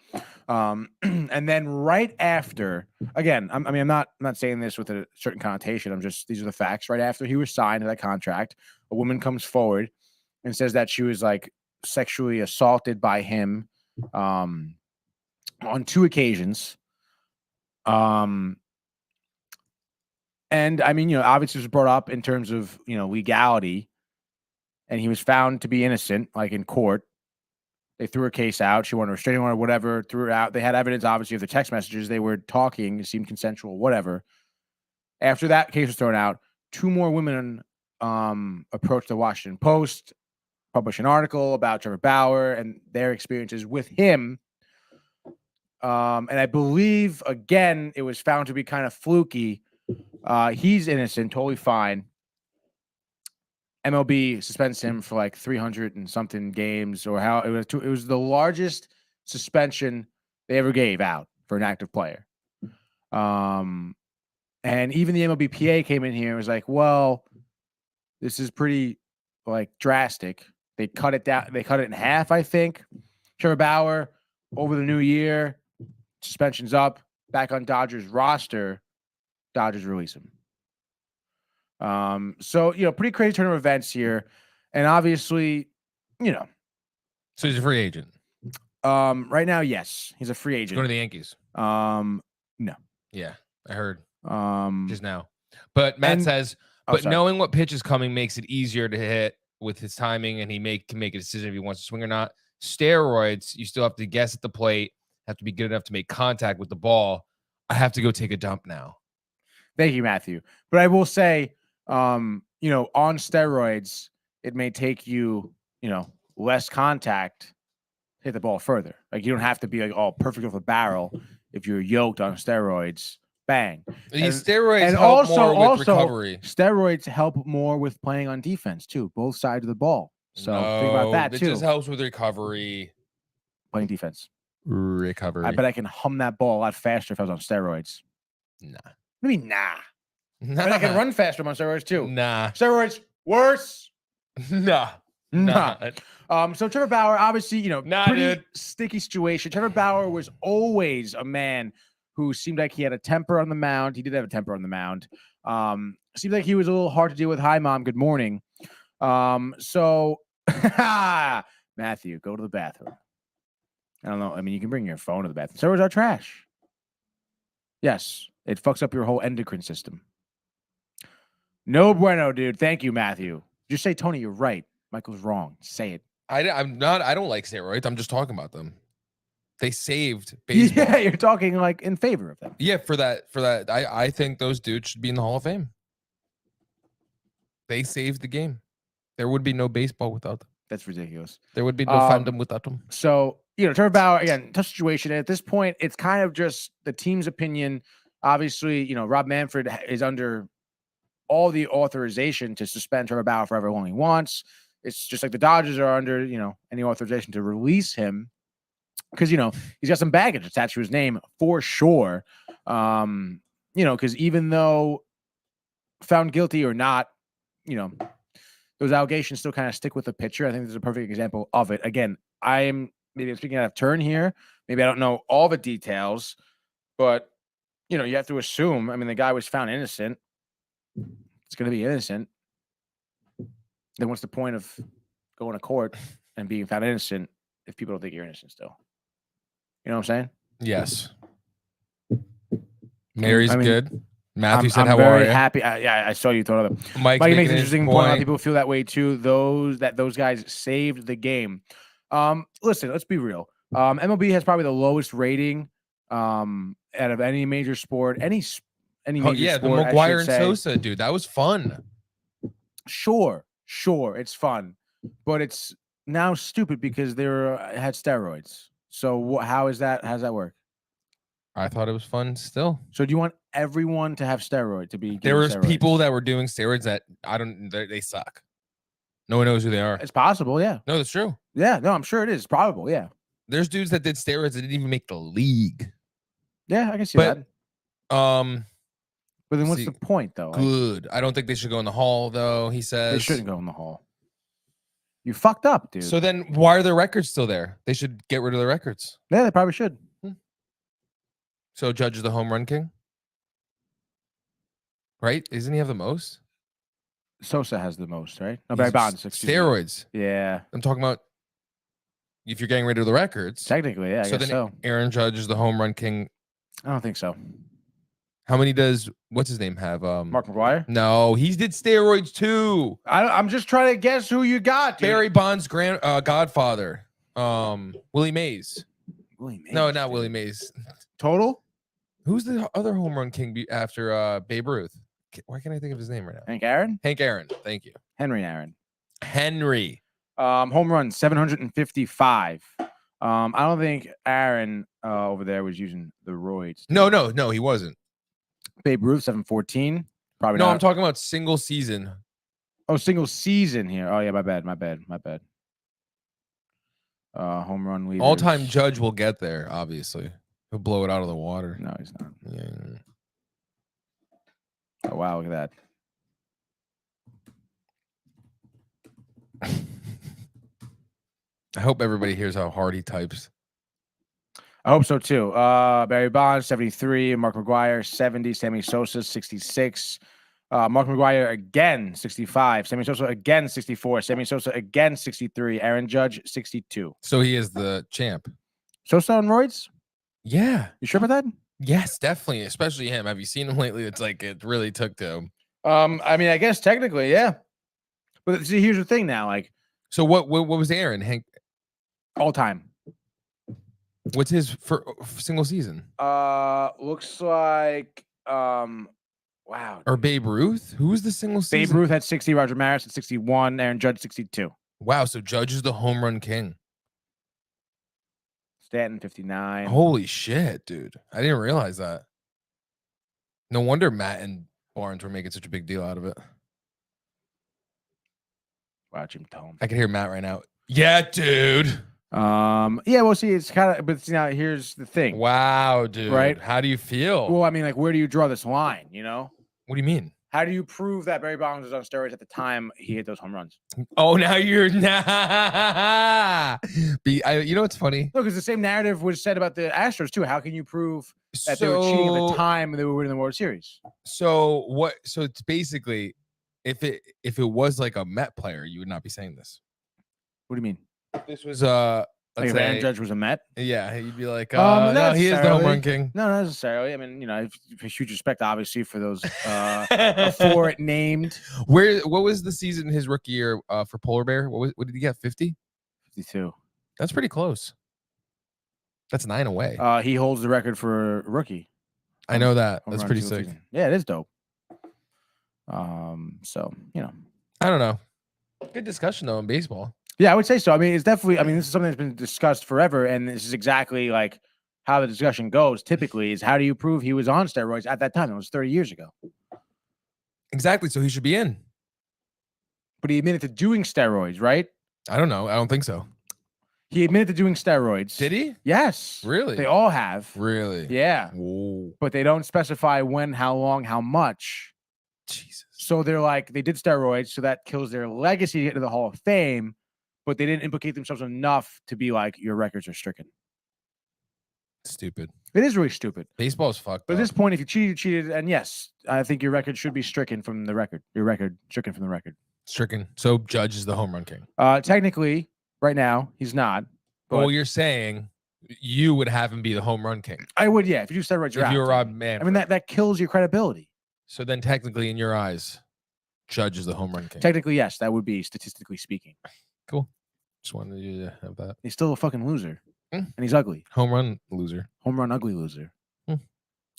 And then right after, again, I'm not saying this with a certain connotation. These are the facts. Right after he was signed to that contract, a woman comes forward and says that she was like sexually assaulted by him on 2 occasions. And obviously it was brought up in terms of, legality, and he was found to be innocent, like in court. They threw her case out. She wanted a restraining order, whatever, threw her out. They had evidence, obviously, of the text messages. They were talking. It seemed consensual, whatever. After that case was thrown out, 2 more women approached the Washington Post, published an article about Trevor Bauer and their experiences with him. And I believe, again, it was found to be kind of fluky. He's innocent, totally fine. MLB suspends him for like 300 and something games, or how it was the largest suspension they ever gave out for an active player. And even the MLBPA came in here and was like, well, this is pretty like drastic. They cut it down. They cut it in half, I think. Trevor Bauer over the new year, suspension's up, back on Dodgers roster. Dodgers release him. So, pretty crazy turn of events here. And obviously, So he's a free agent. Right now, yes, he's a free agent. Going to the Yankees. No. Yeah, I heard. Just now. But Matt says, knowing what pitch is coming makes it easier to hit with his timing, and he can make a decision if he wants to swing or not. Steroids, you still have to guess at the plate, have to be good enough to make contact with the ball. I have to go take a dump now. Thank you, Matthew. But I will say, on steroids, it may take you, less contact, hit the ball further. Like, you don't have to be like all perfect off the barrel if you're yoked on steroids. Bang. Steroids help more with recovery. Steroids help more with playing on defense too, both sides of the ball. So think about that too. It just helps with recovery. Playing defense. Recovery. I bet I can hum that ball a lot faster if I was on steroids. Nah. Maybe nah. But I can run faster on steroids too. Nah. Steroids worse. Nah. So Trevor Bauer, obviously, pretty dude. Sticky situation. Trevor Bauer was always a man who seemed like he had a temper on the mound. He did have a temper on the mound. Seemed like he was a little hard to deal with. Hi, Mom. Good morning. So Matthew, go to the bathroom. I don't know. I mean, you can bring your phone to the bathroom. Steroids are trash. Yes, it fucks up your whole endocrine system. No bueno, dude. Thank you, Matthew. Just say, Tony, you're right. Michael's wrong. Say it. I don't like steroids. I'm just talking about them. They saved baseball. Yeah, you're talking like in favor of them. Yeah, for that. I think those dudes should be in the Hall of Fame. They saved the game. There would be no baseball without them. That's ridiculous. There would be no fandom without them. So, Trevor Bauer, again, tough situation. At this point, it's kind of just the team's opinion. Obviously, Rob Manfred is under all the authorization to suspend Trevor Bauer for however long he wants. It's just like the Dodgers are under, any authorization to release him because, he's got some baggage attached to his name for sure. Because even though found guilty or not, those allegations still kind of stick with the pitcher. I think this is a perfect example of it. Again, maybe I'm speaking out of turn here. Maybe I don't know all the details, but, you have to assume, the guy was found innocent. It's going to be innocent. Then what's the point of going to court and being found innocent if people don't think you're innocent still? You know what I'm saying? Yes. Mary's good. Matthew said, I'm how very are you? happy. I saw you throw it up. Mike makes an an interesting point. A lot of people feel that way too. Those guys saved the game. Listen, let's be real. MLB has probably the lowest rating out of any major sport. Any major sport, the McGuire and Sosa, dude. That was fun. Sure, it's fun, but it's now stupid because they had steroids. So how is that? How does that work? I thought it was fun still. So do you want everyone to have steroid to be? There was steroids? people that were doing steroids that they suck. No one knows who they are. It's possible, yeah. No, that's true. Yeah, no, I'm sure it is. Probable, yeah. There's dudes that did steroids that didn't even make the league. Yeah, I can see that. But then what's the point, though? Good. I don't think they should go in the hall, though, he says. They shouldn't go in the hall. You fucked up, dude. So then why are their records still there? They should get rid of their records. Yeah, they probably should. So Judge is the home run king? Right? Isn't he have the most? Sosa has the most, right? No, Barry Bonds. Steroids. Yeah. I'm talking about if you're getting rid of the records. Technically, yeah, I guess so. Aaron Judge is the home run king. I don't think so. How many does what's his name have? Mark McGuire? No, he did steroids too. I'm just trying to guess who you got, dude. Barry Bonds' godfather. Willie Mays. Willie Mays. No, not Willie Mays. Total? Who's the other home run king after Babe Ruth? Why can't I think of his name right now? Hank Aaron? Hank Aaron. Thank you. Henry Aaron. Henry. Home run 755. I don't think Aaron over there was using the roids. No, he wasn't. Babe Ruth 714. Probably No, not. I'm talking about single season. Oh, single season here. Oh yeah, my bad. Home run leaders. All-time Judge will get there, obviously. He'll blow it out of the water. No, he's not. Yeah. Oh wow, look at that. I hope everybody hears how hard he types. I hope so too. Barry Bonds 73, Mark McGwire 70, Sammy Sosa 66. Mark McGwire again 65, Sammy Sosa again 64, Sammy Sosa again 63, Aaron Judge 62. So he is the champ. Sosa on roids? Yeah. You sure about that? Yes, definitely. Especially him. Have you seen him lately? It's like it really took to him. I mean, I guess technically, yeah. But see, here's the thing now, like. So what was Aaron? Hank? All time. What's his for single season? Looks like wow. Or Babe Ruth? Who was the single season? Babe Ruth had 60, Roger Maris at 61, Aaron Judge 62. Wow, so Judge is the home run king. Stanton 59. Holy shit, dude. I didn't realize that. No wonder Matt and Barnes were making such a big deal out of it. Wow, Jim Tome. I can hear Matt right now. Yeah, dude. Yeah, well, see, it's kind of, but see, now here's the thing. Wow, dude. Right? How do you feel? Well, I mean, like, where do you draw this line? You know? What do you mean? How do you prove that Barry Bonds was on steroids at the time he hit those home runs? Oh, now you're you know what's funny? No, because the same narrative was said about the Astros too. How can you prove that they were cheating at the time they were winning the World Series? So what? So it's basically, if it was like a Met player, you would not be saying this. What do you mean? If this was like if Aaron Judge was a Met? Yeah, you'd be like, no, he is the home run king. No, not necessarily. I mean, you know, if huge respect, obviously, for those four named. What was the season his rookie year for Polar Bear? What did he get? 50? 52. That's pretty close. That's 9 away. He holds the record for rookie. I know that. That's pretty sick. Season. Yeah, it is dope. So, you know. I don't know. Good discussion though in baseball. Yeah, I would say so. I mean, it's definitely, I mean, this is something that's been discussed forever, and this is exactly like how the discussion goes typically is how do you prove he was on steroids at that time? It was 30 years ago. Exactly. So he should be in. But he admitted to doing steroids, right? I don't know. I don't think so. He admitted to doing steroids. Did he? Yes. Really? They all have. Really? Yeah. Whoa. But they don't specify when, how long, how much. Jesus. So they're like, they did steroids, so that kills their legacy to get into the Hall of Fame. But they didn't implicate themselves enough to be like, your records are stricken. Stupid. It is really stupid. Baseball is fucked. But at this point, if you cheated, you cheated. And yes, I think your record should be stricken from the record. Your record stricken from the record. Stricken. So Judge is the home run king. Technically, right now, he's not. Well, you're saying you would have him be the home run king. I would, yeah. If you do steroids, you're if out. you were Rob Manfred. I mean, that kills your credibility. So then technically, in your eyes, Judge is the home run king. Technically, yes. That would be statistically speaking. Cool. Just wanted you to have that. He's still a fucking loser. And he's ugly. Home run loser. Home run ugly loser.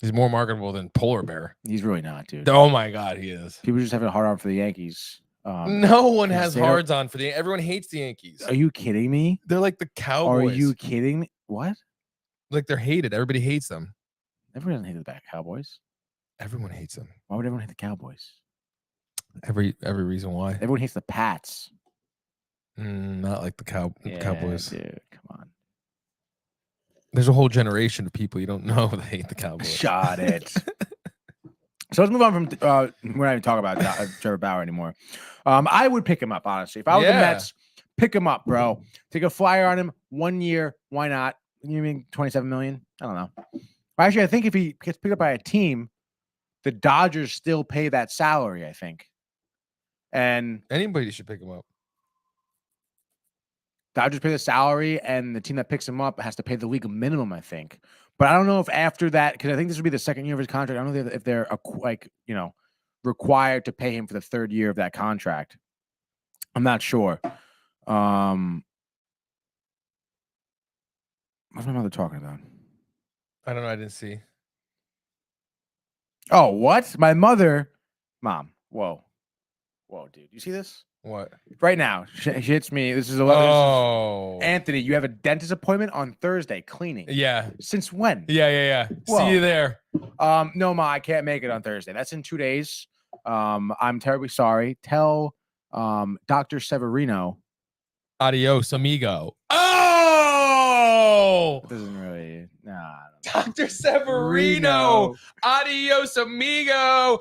He's more marketable than Polar Bear. He's really not, dude. Oh my God, he is. People just have a hard on for the Yankees. No one has hards on for the. Everyone hates the Yankees. Are you kidding me? They're like the Cowboys. Are you kidding me? What? Like they're hated. Everybody hates them. Everyone doesn't hate the Cowboys. Everyone hates them. Why would everyone hate the Cowboys? Every reason why. Everyone hates the Pats. Not like the Cowboys. Dude, come on. There's a whole generation of people you don't know that hate the Cowboys. Shot it. So let's move on from. We're not even talking about Trevor Bauer anymore. I would pick him up, honestly. If I was the Mets, pick him up, bro. Take a flyer on him. 1 year. Why not? You mean 27 million? I don't know. Actually, I think if he gets picked up by a team, the Dodgers still pay that salary, I think. And anybody should pick him up. Dodgers pay the salary, and the team that picks him up has to pay the league minimum, I think. But I don't know if after that, because I think this would be the second year of his contract. I don't know if they're required to pay him for the third year of that contract. I'm not sure. What's my mother talking about? I don't know. I didn't see. Oh, what? My mother Mom. Whoa, dude. You see this What? right now? She hits me. This is 11. Oh. Anthony, you have a dentist appointment on Thursday. Cleaning. Yeah. Since when? Yeah. Whoa. See you there. No, Ma, I can't make it on Thursday. That's in 2 days. I'm terribly sorry. Tell Dr. Severino. Adios, amigo. Oh! It doesn't really. Nah. Dr. Severino. Adios, amigo.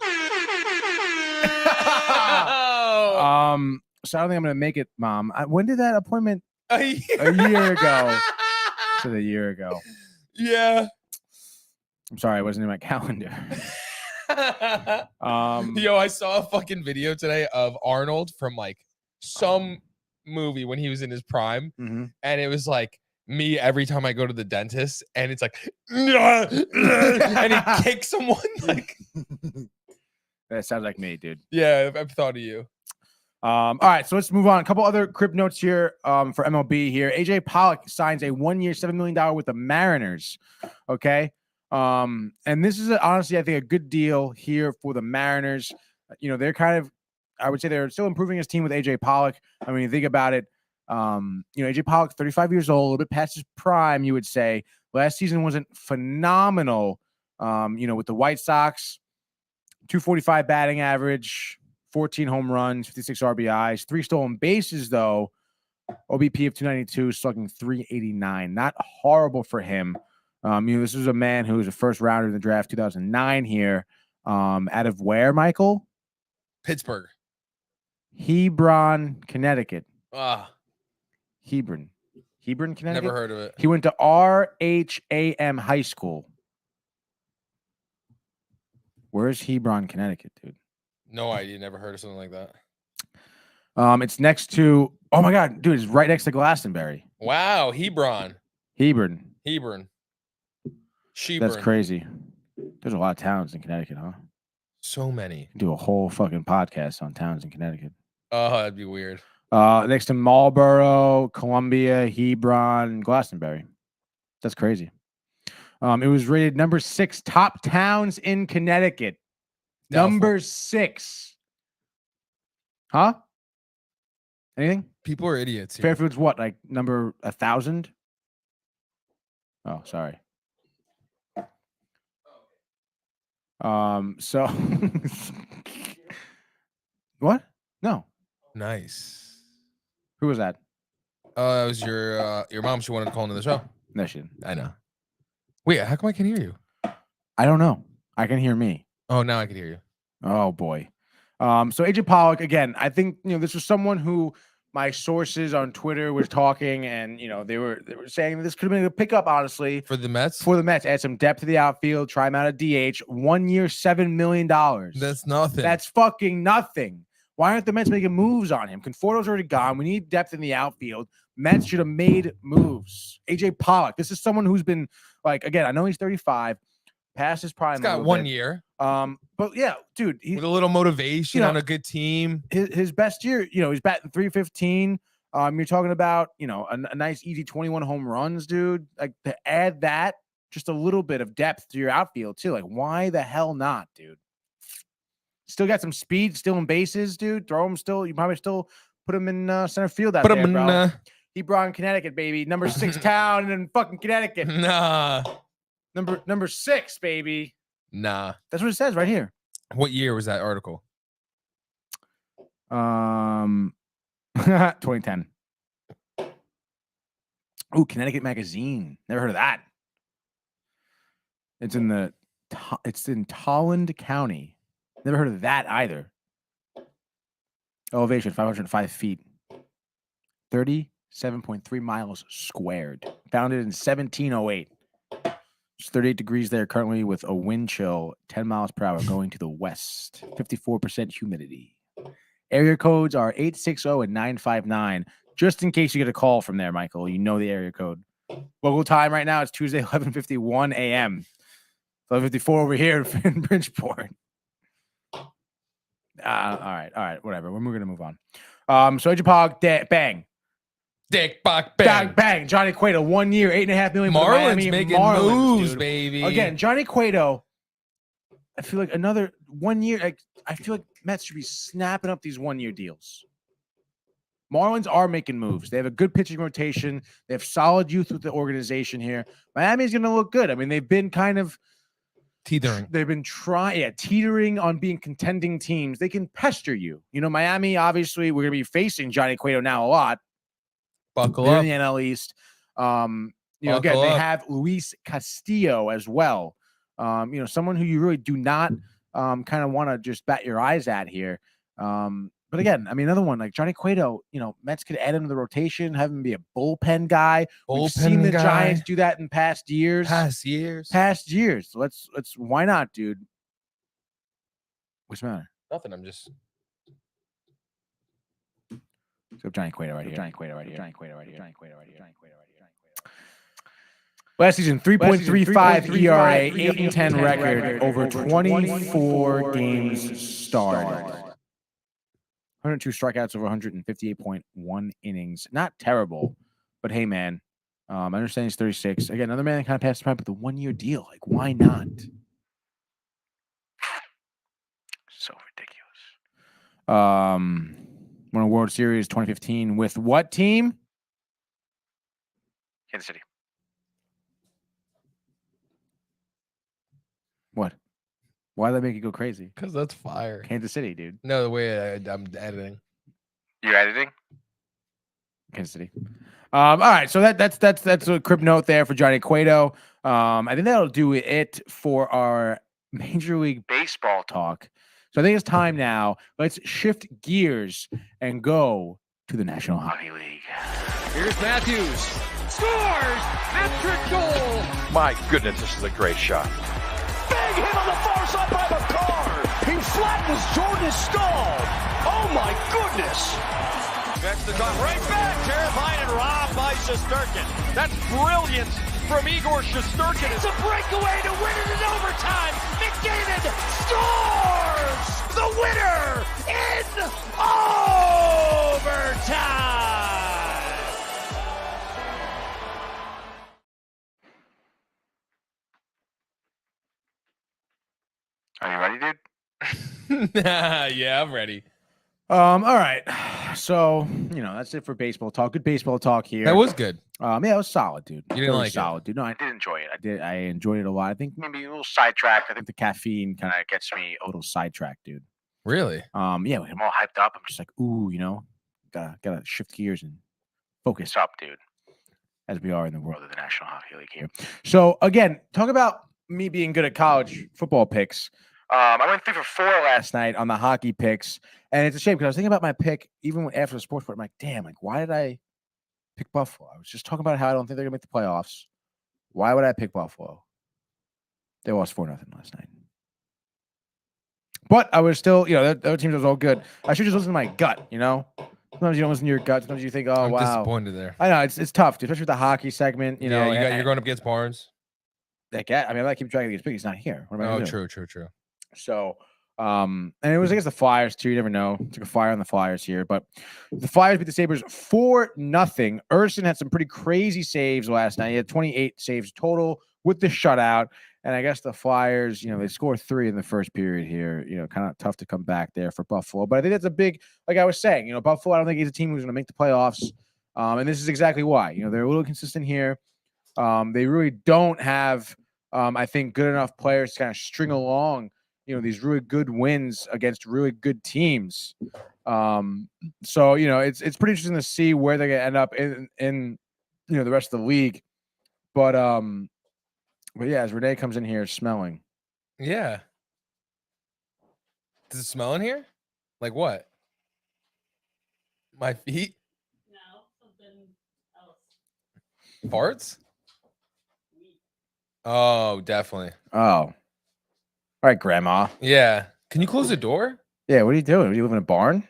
So I don't think I'm gonna make it, Mom. When did that appointment? A year ago. Said a year ago. Yeah. I'm sorry, it wasn't in my calendar. Yo, I saw a fucking video today of Arnold from like some movie when he was in his prime, and it was like me every time I go to the dentist, and it's like, and he kicks someone. Like, that sounds like me, dude. Yeah, I've thought of you. All right, so let's move on. A couple other crib notes here for MLB here. AJ Pollock signs a 1-year, $7 million with the Mariners. Okay. And this is honestly, I think, a good deal here for the Mariners. You know, they're kind of, I would say they're still improving his team with AJ Pollock. I mean, you think about it, you know, AJ Pollock, 35 years old, a little bit past his prime, you would say. Last season wasn't phenomenal, you know, with the White Sox, 245 batting average, 14 home runs, 56 RBIs, 3 stolen bases, though. OBP of 292, slugging 389. Not horrible for him. You know, this is a man who was a first rounder in the draft 2009 here. Out of where, Michael? Pittsburgh. Hebron, Connecticut. Hebron, Connecticut? Never heard of it. He went to RHAM High School. Where's Hebron, Connecticut, dude? No idea. Never heard of something like that. It's next to, oh my God, dude, it's right next to Glastonbury. Wow, Hebron. Hebron. Sheburn. That's crazy. There's a lot of towns in Connecticut, huh? So many. Do a whole fucking podcast on towns in Connecticut. Oh, that'd be weird. Next to Marlborough, Columbia, Hebron, Glastonbury. That's crazy. It was rated number 6 top towns in Connecticut. Doubtful. Number 6. Huh? Anything? People are idiots here. Fairfield's what? Like number 1,000? Oh, sorry. So what? No. Nice. Who was that? That was your mom. She wanted to call into the show. No, she didn't. I know. Wait, how come I can hear you? I don't know. I can hear me. Oh, now I can hear you. Oh boy. So AJ Pollock, again, I think, you know, this was someone who my sources on Twitter was talking, and you know, they were saying this could have been a pickup, honestly, for the Mets. Add some depth to the outfield, try him out at DH. 1 year, $7 million. That's nothing. That's fucking nothing. Why aren't the Mets making moves on him? Conforto's already gone. We need depth in the outfield. Mets should have made moves. AJ Pollock. This is someone who's been, like, again, I know he's 35, past his prime. He's got 1 year. But yeah, dude, with a little motivation, on a good team. His best year, you know, he's batting 315. You're talking about, you know, a nice easy 21 home runs, dude. Like, to add that, just a little bit of depth to your outfield too. Like, why the hell not, dude? Still got some speed, still in bases, dude. Throw him still. You probably still put him in center field out there, bro. Hebron, Connecticut, baby. Number 6 town in fucking Connecticut. Nah. Number 6, baby. Nah. That's what it says right here. What year was that article? 2010. Ooh, Connecticut Magazine. Never heard of that. It's in Tolland County. Never heard of that either. Elevation 505 feet. 37.3 miles squared. Founded in 1708. It's 38 degrees there currently with a wind chill 10 miles per hour going to the west. 54% humidity. Area codes are 860 and 959. Just in case you get a call from there, Michael, you know the area code. Local time right now, it's Tuesday, 11:51 a.m. 11:54 over here in Bridgeport. All right, whatever. We're going to move on. So AJ Pollock, bang. Dick, bang. Bang. Johnny Cueto, 1 year, $8.5 million. Marlins making moves, dude. Baby. Again, Johnny Cueto, I feel like another 1 year. Like I feel like Mets should be snapping up these 1-year deals. Marlins are making moves. They have a good pitching rotation. They have solid youth with the organization here. Miami's going to look good. I mean, they've been kind of teetering. They've been teetering on being contending teams. They can pester you. You know, Miami, obviously, we're going to be facing Johnny Cueto now a lot. Buckle They're up. in the NL East. Again, they have Luis Castillo as well. Someone who you really do not kind of want to just bat your eyes at here. But again, I mean, another one like Johnny Cueto, Mets could add him to the rotation, have him be a bullpen guy. We've seen the Giants do that in past years. Past years. Let's why not, dude? What's the matter? Nothing. I'm just Johnny Cueto right here. Last season, 3.35 ERA, 8-10 record, over 24 games started. 102 strikeouts over 158.1 innings. Not terrible, but hey, man, I understand he's 36. Again, another man that kind of passed by, but the 1-year deal, like, why not? So ridiculous. Won a World Series 2015 with what team? Kansas City. What? Why did that make you go crazy? Because that's fire. Kansas City, dude. No, the way I'm editing. You're editing? Kansas City. All right, so that's a crib note there for Johnny Cueto. I think that'll do it for our Major League Baseball talk. So I think it's time now. Let's shift gears and go to the National Hockey League. Here's Matthews. Scores! Hat-trick goal! My goodness, this is a great shot. Big hit on the far side by Bakar. He flattens Jordan Stahl. Oh my goodness! That's the top right back. Terrified and robbed by Shesterkin. That's brilliance from Igor Shesterkin. It's a breakaway to win it in overtime. McDavid scores the winner in overtime. Are you ready, dude? Yeah, I'm ready. All right. So, that's it for baseball talk. Good baseball talk here. That was good. Yeah, it was solid, dude. You didn't like solid, dude. No, I did enjoy it. I enjoyed it a lot. I think maybe a little sidetracked. I think the caffeine kind of gets me a little sidetracked, dude. Really? Yeah, I'm all hyped up. I'm just like, ooh, gotta shift gears and focus up, dude. As we are in the world of the National Hockey League here. So again, talk about me being good at college football picks. I went 3 for 4 last night on the hockey picks, and it's a shame because I was thinking about my pick even after the sports part. I'm like, damn, why did I pick Buffalo? I was just talking about how I don't think they're gonna make the playoffs. Why would I pick Buffalo? They lost 4-0 last night. But I was still, the other teams was all good. I should just listen to my gut, Sometimes you don't listen to your gut. Sometimes you think, oh, I'm wow. disappointed there. I know, it's tough, dude, especially with the hockey segment, You're going up against Barnes. I might keep track of these picks. He's not here. What am I gonna do? True. So, and it was against the Flyers too. You never know. Took a flyer on the Flyers here, but the Flyers beat the Sabres 4-0. Urson had some pretty crazy saves last night. He had 28 saves total with the shutout. And I guess the Flyers, they score 3 in the first period here. Kind of tough to come back there for Buffalo. But I think that's a big, like I was saying, Buffalo, I don't think he's a team who's going to make the playoffs. And this is exactly why. They're a little consistent here. They really don't have, I think, good enough players to kind of string along these really good wins against really good teams. So, it's pretty interesting to see where they're going to end up in the rest of the league. But yeah, as Renee comes in here smelling. Yeah. Does it smell in here? Like what? My feet? No, something else. Farts? Oh, definitely. Oh. All right, Grandma. Yeah. Can you close the door? Yeah, what are you doing? Do you live in a barn?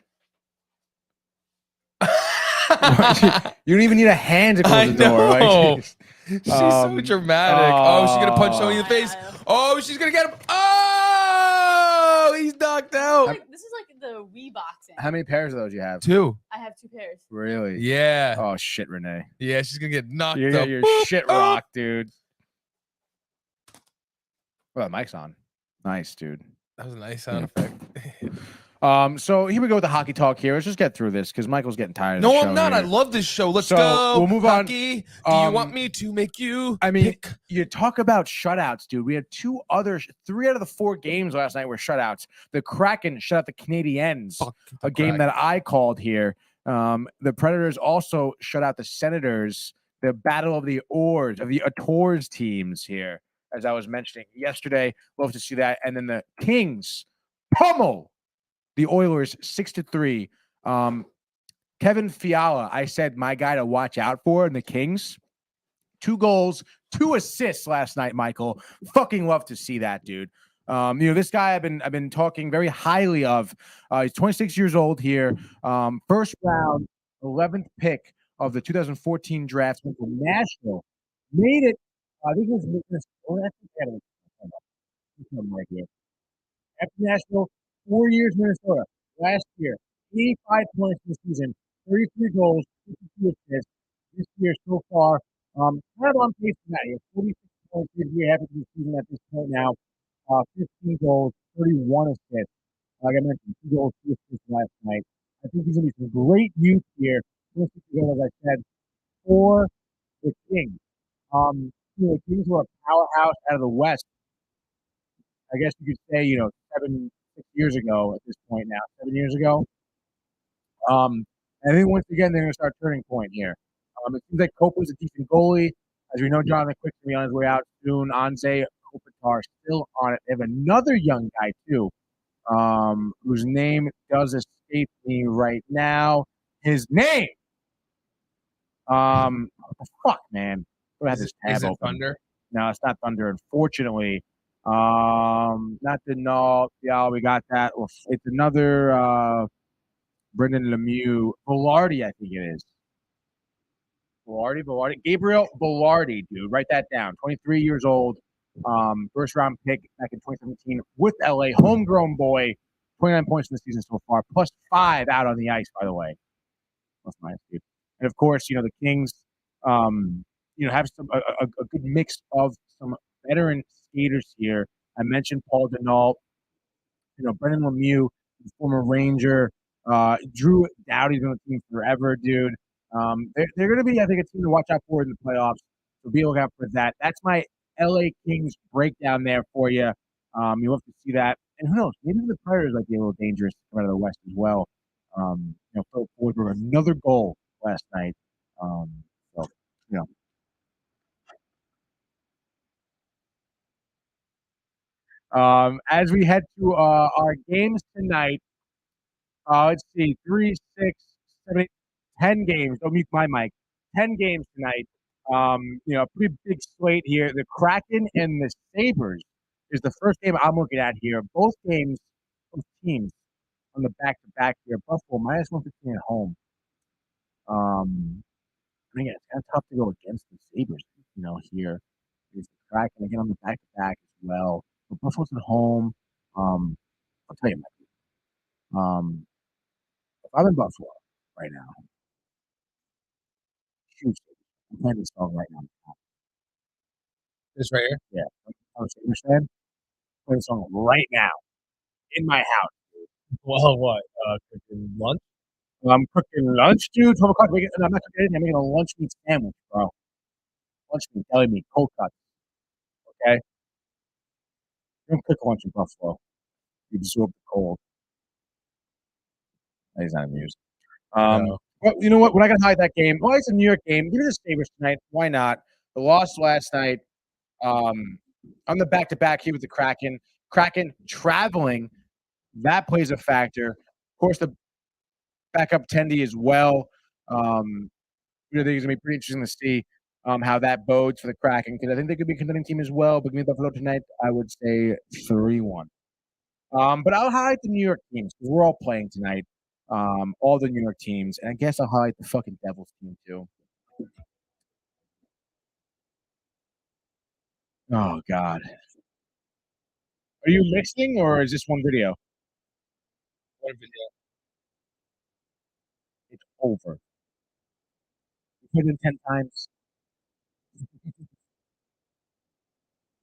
You don't even need a hand to close the door. Like, she's so dramatic. Oh, she's gonna punch someone in the face. Oh, she's gonna get him. Oh, he's knocked out. This is like the Wii boxing. How many pairs of those do you have? 2. I have 2 pairs. Really? Yeah. Oh shit, Renee. Yeah, she's gonna get knocked You got up. your shit rocked, dude. Well, the mic's on. Nice, dude. That was a nice sound effect. So here we go with the hockey talk here. Let's just get through this because Michael's getting tired of the No, show I'm not. I here. love this show. Let's So, go. we'll move on. Hockey. Do you want me to make you I mean, pick? you talk about shutouts, dude. We had 3 out of the 4 games last night were shutouts. The Kraken shut out the Canadiens, a game that I called here. The Predators also shut out the Senators. The battle of the oars, of the Tours teams here, as I was mentioning yesterday. Love to see that. And then the Kings pummel the Oilers 6-3. Kevin Fiala, I said my guy to watch out for in the Kings. 2 goals, 2 assists last night, Michael. Fucking love to see that, dude. This guy I've been talking very highly of. He's 26 years old here. First round, 11th pick of the 2014 draft. Went to Nashville. Made it. I think it was Minnesota. After Nashville, 4 years Minnesota. Last year, 85 points this season, 33 goals, 52 assists. This year so far, kind of on pace for that. He has 46 points this year, happy this season at this point now. 15 goals, 31 assists. Like I mentioned, 2 goals, 2 assists last night. I think he's going to be some great youth here. As I said, for the Kings. The Kings were a powerhouse out of the West. I guess you could say, 6 years ago at this point now, 7 years ago. I think once again they're going to start turning point here. It seems like Copa's a decent goalie. As we know, Jonathan Quick's going to be on his way out soon. Anze Kopitar still on it. They have another young guy too, whose name does escape me right now. His name. What the fuck, man? Go ahead, this tab Is it open. Thunder? No, it's not Thunder, unfortunately. Not the no. Yeah, we got that. It's another Brendan Lemieux. Velarde, I think it is. Velarde. Gabriel Velarde, dude. Write that down. 23 years old. First round pick back in 2017 with LA. Homegrown boy. 29 points in the season so far. Plus 5 out on the ice, by the way. That's nice, dude. And of course, the Kings, have a good mix of some veteran skaters here. I mentioned Paul Denault, Brendan Lemieux, former Ranger, Drew Doughty's been on the team forever, dude. They're going to be, I think, a team to watch out for in the playoffs. So be looking out for that. That's my LA Kings breakdown there for you. You'll have to see that. And who knows? Maybe the Predators might be a little dangerous coming out of the West as well. Philip Forsberg, another goal last night. So, as we head to our games tonight, let's see, 3, 6, 7, 8, 10 games. Don't mute my mic. 10 games tonight. Pretty big slate here. The Kraken and the Sabres is the first game I'm looking at here. Both games, both teams on the back-to-back here. Buffalo minus 115 at home. It's kind of tough to go against the Sabres, here. There's the Kraken again on the back-to-back as well. But Buffalo's at home. I'll tell you, if I'm in Buffalo right now, shoot, I'm playing this song right now. This right here? Yeah. I'm a Sabres fan. Play the song right now in my house. Well, what? Cooking lunch? I'm cooking lunch, dude. 12 o'clock. I'm not cooking anything. I'm making a lunch meat sandwich, bro. Lunch meat, deli meat, cold cuts. Okay? Don't cook lunch in Buffalo. You absorb the cold. He's not amused. No. Well, you know what? We're not going to hide that game. Well, it's a New York game. Give me the Sabres tonight. Why not? The loss last night. On the back-to-back here with the Kraken. Kraken traveling. That plays a factor. Of course, the backup Tendy as well. I think it's going to be pretty interesting to see how that bodes for the Kraken because I think they could be a contending team as well. But give me Buffalo tonight, I would say 3-1. But I'll highlight the New York teams because we're all playing tonight. All the New York teams. And I guess I'll highlight the fucking Devils team too. Oh, God. Are you mixing or is this one video? One video. It's over. You put it in 10 times.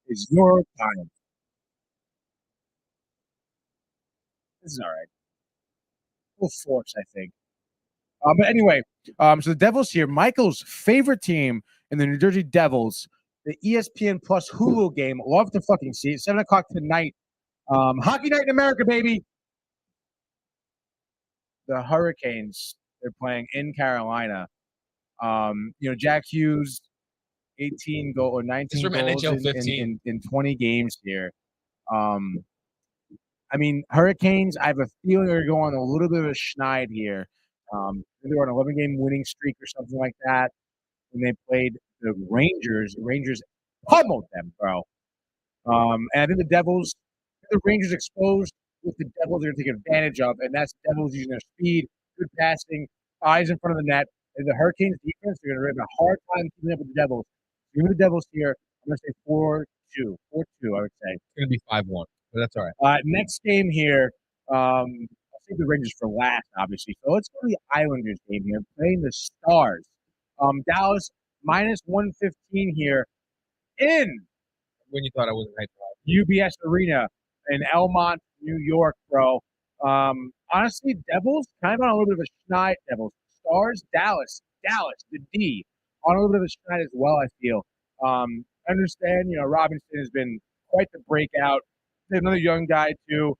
It's your time. This is all right. Full force, I think. But anyway, so the Devils here, Michael's favorite team in the New Jersey Devils, the ESPN Plus Hulu game. Love to fucking see it. 7:00 tonight. Hockey night in America, baby. The Hurricanes, they're playing in Carolina. Jack Hughes, 18 goal or 19 from goals NHL 15. in 20 games here. Hurricanes, I have a feeling they're going on a little bit of a schneid here. They were on an 11-game winning streak or something like that when they played the Rangers. The Rangers pummeled them, bro. And I think the Rangers exposed what the Devils are going to take advantage of, and that's the Devils using their speed, good passing, eyes in front of the net. And the Hurricanes defense, they're going to have a hard time keeping up with the Devils. Give me the Devils here. I'm going to say 4-2. 4-2, I would say. It's going to be 5-1, but that's all right. Next game here, I'll save the Rangers for last, obviously. So let's go to the Islanders game here, playing the Stars. Dallas minus 115 here in When you thought I wasn't hyped up. UBS Arena in Elmont, New York, bro. Honestly, Devils kind of on a little bit of a schneid. Devils, Stars, Dallas, the D on a little bit of a schneid as well. I feel. I understand, Robinson has been quite the breakout. There's another young guy too.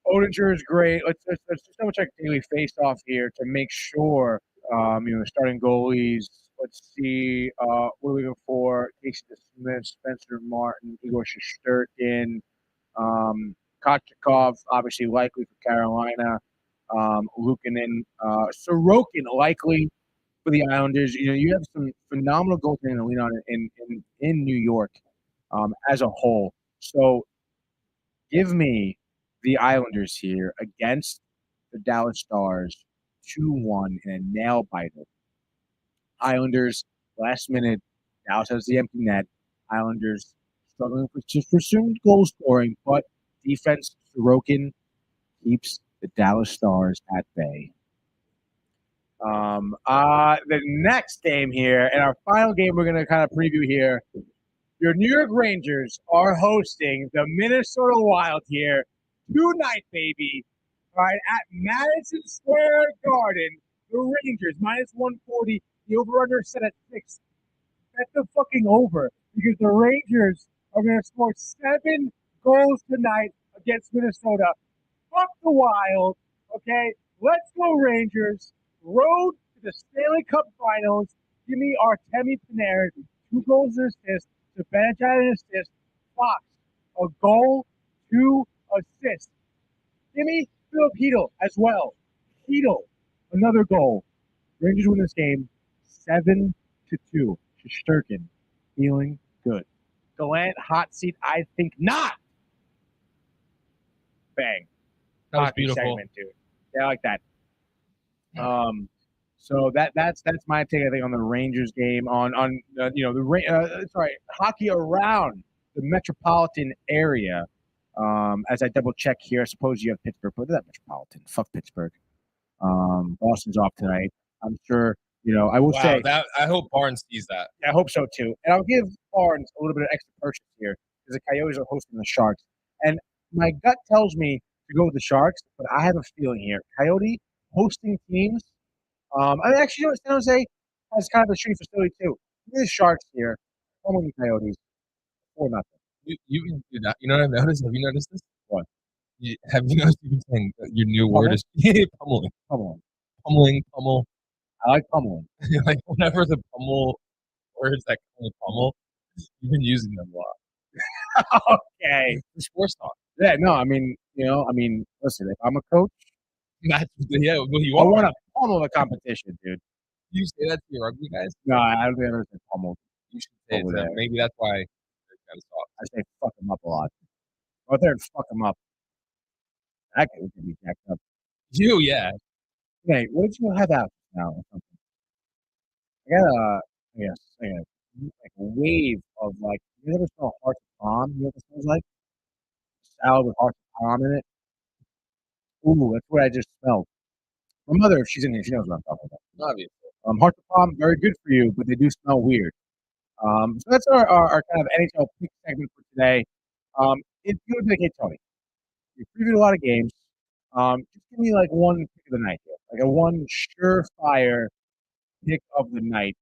Odinger is great. Let's just double check daily face-off here to make sure. The starting goalies. Let's see. What are we looking for? Casey Smith, Spencer Martin, Igor Shesterkin, Kochetkov, obviously likely for Carolina. Luukkonen, Sorokin likely for the Islanders. You have some phenomenal goaltending to lean on in New York as a whole. So give me the Islanders here against the Dallas Stars 2-1 in a nail biter. Islanders, last minute, Dallas has the empty net. Islanders struggling for some goal scoring, but defense, Sorokin keeps the Dallas Stars at bay. The next game here, and our final game we're going to kind of preview here, your New York Rangers are hosting the Minnesota Wild here tonight, baby. All right, at Madison Square Garden, the Rangers minus 140. The over-under set at 6. That's the fucking over because the Rangers are going to score 7 goals tonight against Minnesota. Fuck the Wild, okay? Let's go Rangers. Road to the Stanley Cup Finals. Give me Artemi Panarin, 2 goals and assists. Zibanejad an assist. Fox, a goal, 2 assists. Give me Philip Hedl as well. Hedl, another goal. Rangers win this game 7-2. Shesterkin, feeling good. Gallant, hot seat, I think not. Bang. That was beautiful. Segment, dude. Yeah, I like that. So that's my take. I think on the Rangers game hockey around the metropolitan area. As I double check here, I suppose you have Pittsburgh, but that metropolitan. Fuck Pittsburgh. Boston's off tonight. I'm sure. I will say that. I hope Barnes sees that. I hope so too. And I'll give Barnes a little bit of extra purchase here because the Coyotes are hosting the Sharks, and my gut tells me to go with the Sharks, but I have a feeling here. Coyote hosting teams. Actually, San Jose has kind of a shitty facility too. Give me the Sharks here. I'm with the Coyotes. 4-0. You can do that. You know what I've noticed? Have you noticed this? What? Have you noticed you've been saying that your new word is pummeling? Pummeling, pummel. I like pummeling. Like whenever the pummel words that come with pummel, you've been using them a lot. Okay. The sports talk. Yeah, no, listen, if I'm a coach, well, you I are. want to pummel the competition, dude. You say that to your rugby guys? No, I don't think I've ever said pummel. You should say it to Over them. there. Maybe that's why they're kind of soft. I say fuck them up a lot. Go out there and fuck them up. That guy could be jacked up. Yeah. Hey, what did you have out now or something? I got like a wave of like, you ever smell hearts of palm? You know what this smells like? Salad with hearts of palm in it. Ooh, that's what I just smelled. My mother, if she's in here, she knows what I'm talking about. Obviously. Hearts of palm, very good for you, but they do smell weird. So that's our kind of NHL pick segment for today. If you would make it, Tony, you previewed a lot of games. Just give me like one pick of the night here, like a one surefire pick of the night.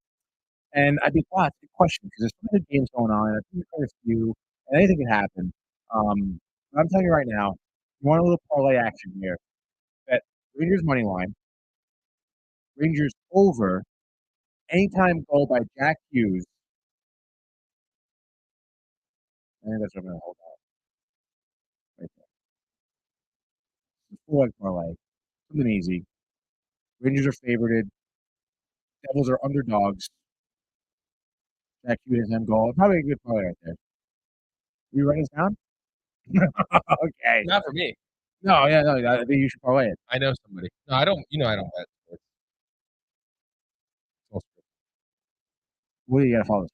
And I'd be glad to question because there's so many games going on, and I think there's a few, and anything can happen. But I'm telling you right now, you want a little parlay action here. Bet Rangers money line, Rangers over, anytime goal by Jack Hughes. I think that's what I'm going to hold out right there. Full leg parlay, something easy. Rangers are favorited. Devils are underdogs. Jack Hughes and goal. Probably a good parlay right there. You write this down? Okay. Not for me. No, yeah, no. I think you should parlay it. I know somebody. No, I don't. I don't bet sports. What do you got to follow this?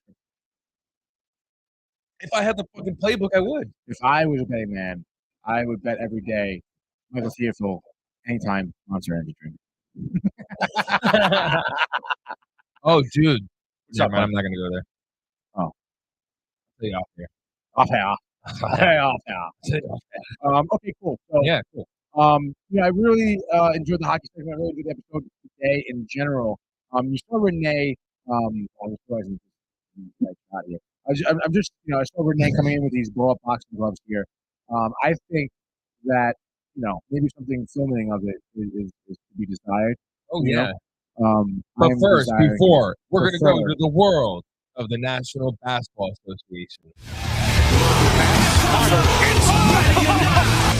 If I had the fucking playbook, I would. If I was a betting man, I would bet every day Michael Theofil anytime Monster Energy drink. Oh, dude. What's up, Man, I'm bud? not gonna go there. Oh. I'll tell you off here. Off air. Okay, cool. So, Yeah, cool. I really enjoyed the hockey segment. I really enjoyed the episode today in general. You saw Renee. I just realizing like out here. I'm just, I saw Renee coming in with these blow-up boxing gloves here. I think that, maybe something filming of it is to be desired. Oh, you yeah. know? But I'm first, desiring- before, we're going to go prefer- to the world of the National Basketball Association.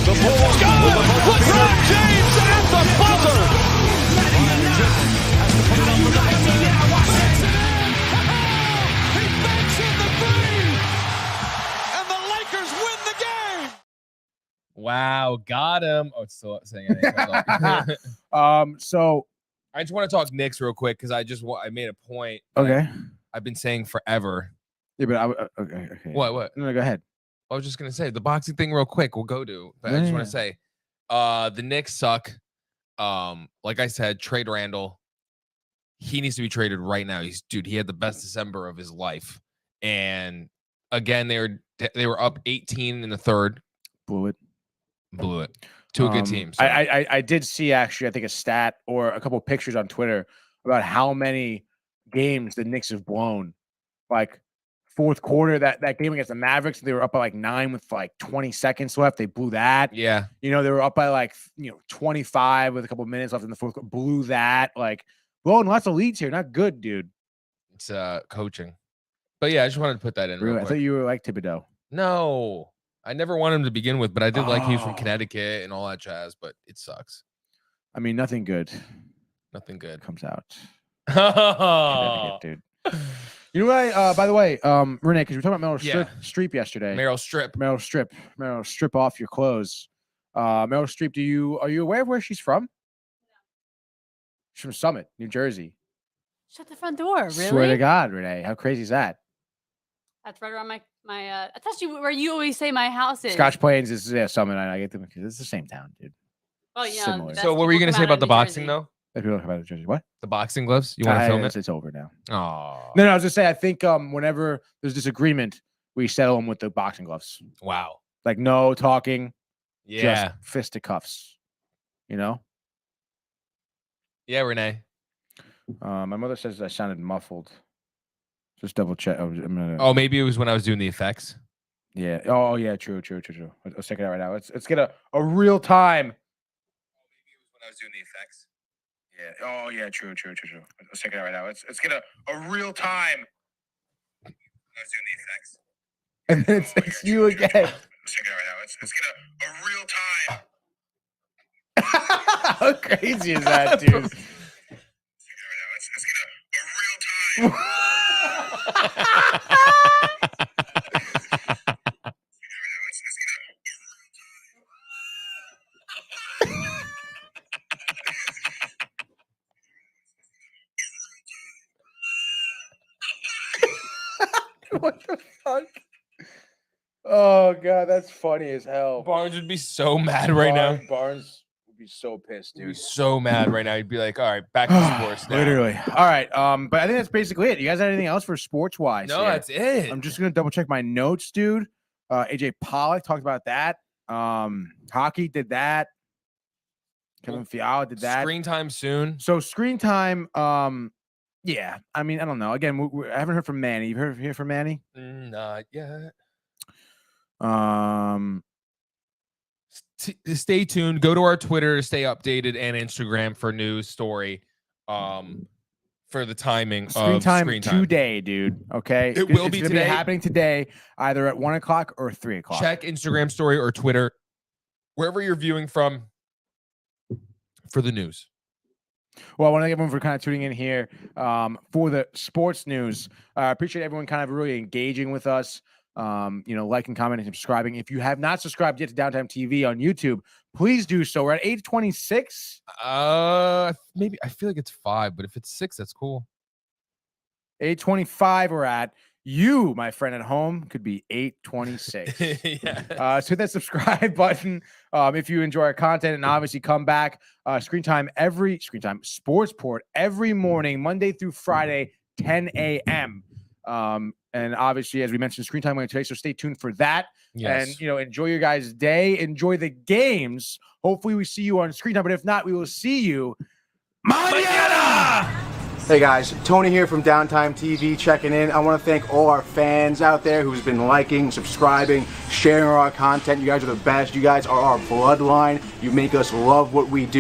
The Bulls go! LeBron James at the buzzer! He banks in the three! And the Lakers win the game! Wow, got him. Oh, it's still saying anything. So I just want to talk Knicks real quick because I made a point. okay. I've been saying forever. Yeah, but okay. What? No, go ahead. I was just gonna say the boxing thing real quick. We'll go to, but I just want to say, the Knicks suck. Like I said, trade Randall. He needs to be traded right now. He had the best December of his life. And again, they were up 18 in the third. Blew it. To a good team. So. I did see actually, I think a stat or a couple of pictures on Twitter about how many games the Knicks have blown. Like fourth quarter, that game against the Mavericks, they were up by like 9 with like 20 seconds left. They blew that. Yeah. They were up by like 25 with a couple of minutes left in the fourth quarter. Blew that. Like blowing lots of leads here. Not good, dude. It's coaching. But yeah, I just wanted to put that in. Really? Real I quick. thought you were like Thibodeau. No, I never wanted him to begin with, but I did like he was from Connecticut and all that jazz, but it sucks. I mean, nothing good Nothing good. comes out. Oh. Connecticut, dude. You know what? By the way, Renee, because we were talking about Meryl Streep yesterday. Meryl Streep. Meryl, strip off your clothes. Meryl Streep, are you aware of where she's from? She's from Summit, New Jersey. Shut the front door, really? Swear to God, Renee. How crazy is that? That's right around my that's where you always say my house is. Scotch Plains is Summit. I get them because it's the same town, dude. Oh, yeah. Similar. So what were you going to say about the boxing, though? If people talk about New Jersey, what? The boxing gloves? You want to film it? It's over now. Oh. No, I was just saying, I think whenever there's disagreement, we settle them with the boxing gloves. Wow. Like no talking, Yeah. just fisticuffs. Yeah, Renee. My mother says I sounded muffled. Just double check. Oh, maybe it was when I was doing the effects. Yeah. Oh, yeah. True. Let's check it out right now. Let's get a real time. Maybe it was when I was doing the effects. Yeah. Oh, yeah. True. Let's check it out right now. Let's get a real time. When I was doing the effects. And then it's you again. Let's check it out right now. Let's get a real time. How crazy is that, dude? Let's get a real time. What the fuck? Oh god, that's funny as hell. Barnes would be so mad right now. Barnes would be so pissed, He'd be dude. so mad right now. He'd be like, all right, back to sports now. Literally. All right. But I think that's basically it. You guys have anything else for sports wise? No, that's it. I'm just gonna double check my notes, dude. AJ Pollock talked about that. Hockey did that. Kevin Fiala did that. Screen time soon. So screen time, yeah. I mean, I don't know. Again, I haven't heard from Manny. You heard from Manny? Not yet. Stay tuned. Go to our Twitter to stay updated and Instagram for news story. For the timing screen of time screen time today, dude. Okay, it will be gonna today. Be happening today, either at 1 o'clock or 3 o'clock. Check Instagram story or Twitter, wherever you're viewing from, for the news. Well, I want to thank everyone for kind of tuning in here for the sports news. I appreciate everyone kind of really engaging with us. Liking, commenting, subscribing. If you have not subscribed yet to Downtime TV on YouTube, please do so. We're at 826. Maybe I feel like it's 5, but if it's 6, that's cool. 825 we're at. You, my friend at home, could be 826. Yeah. So hit that subscribe button if you enjoy our content, and obviously come back. Screen time Sportsport every morning, Monday through Friday, 10 a.m. And obviously, as we mentioned, screen time today, so stay tuned for that. Yes. And, enjoy your guys' day. Enjoy the games. Hopefully, we see you on screen time. But if not, we will see you mañana! Hey guys, Tony here from Downtime TV checking in. I want to thank all our fans out there who's been liking, subscribing, sharing our content. You guys are the best. You guys are our bloodline. You make us love what we do.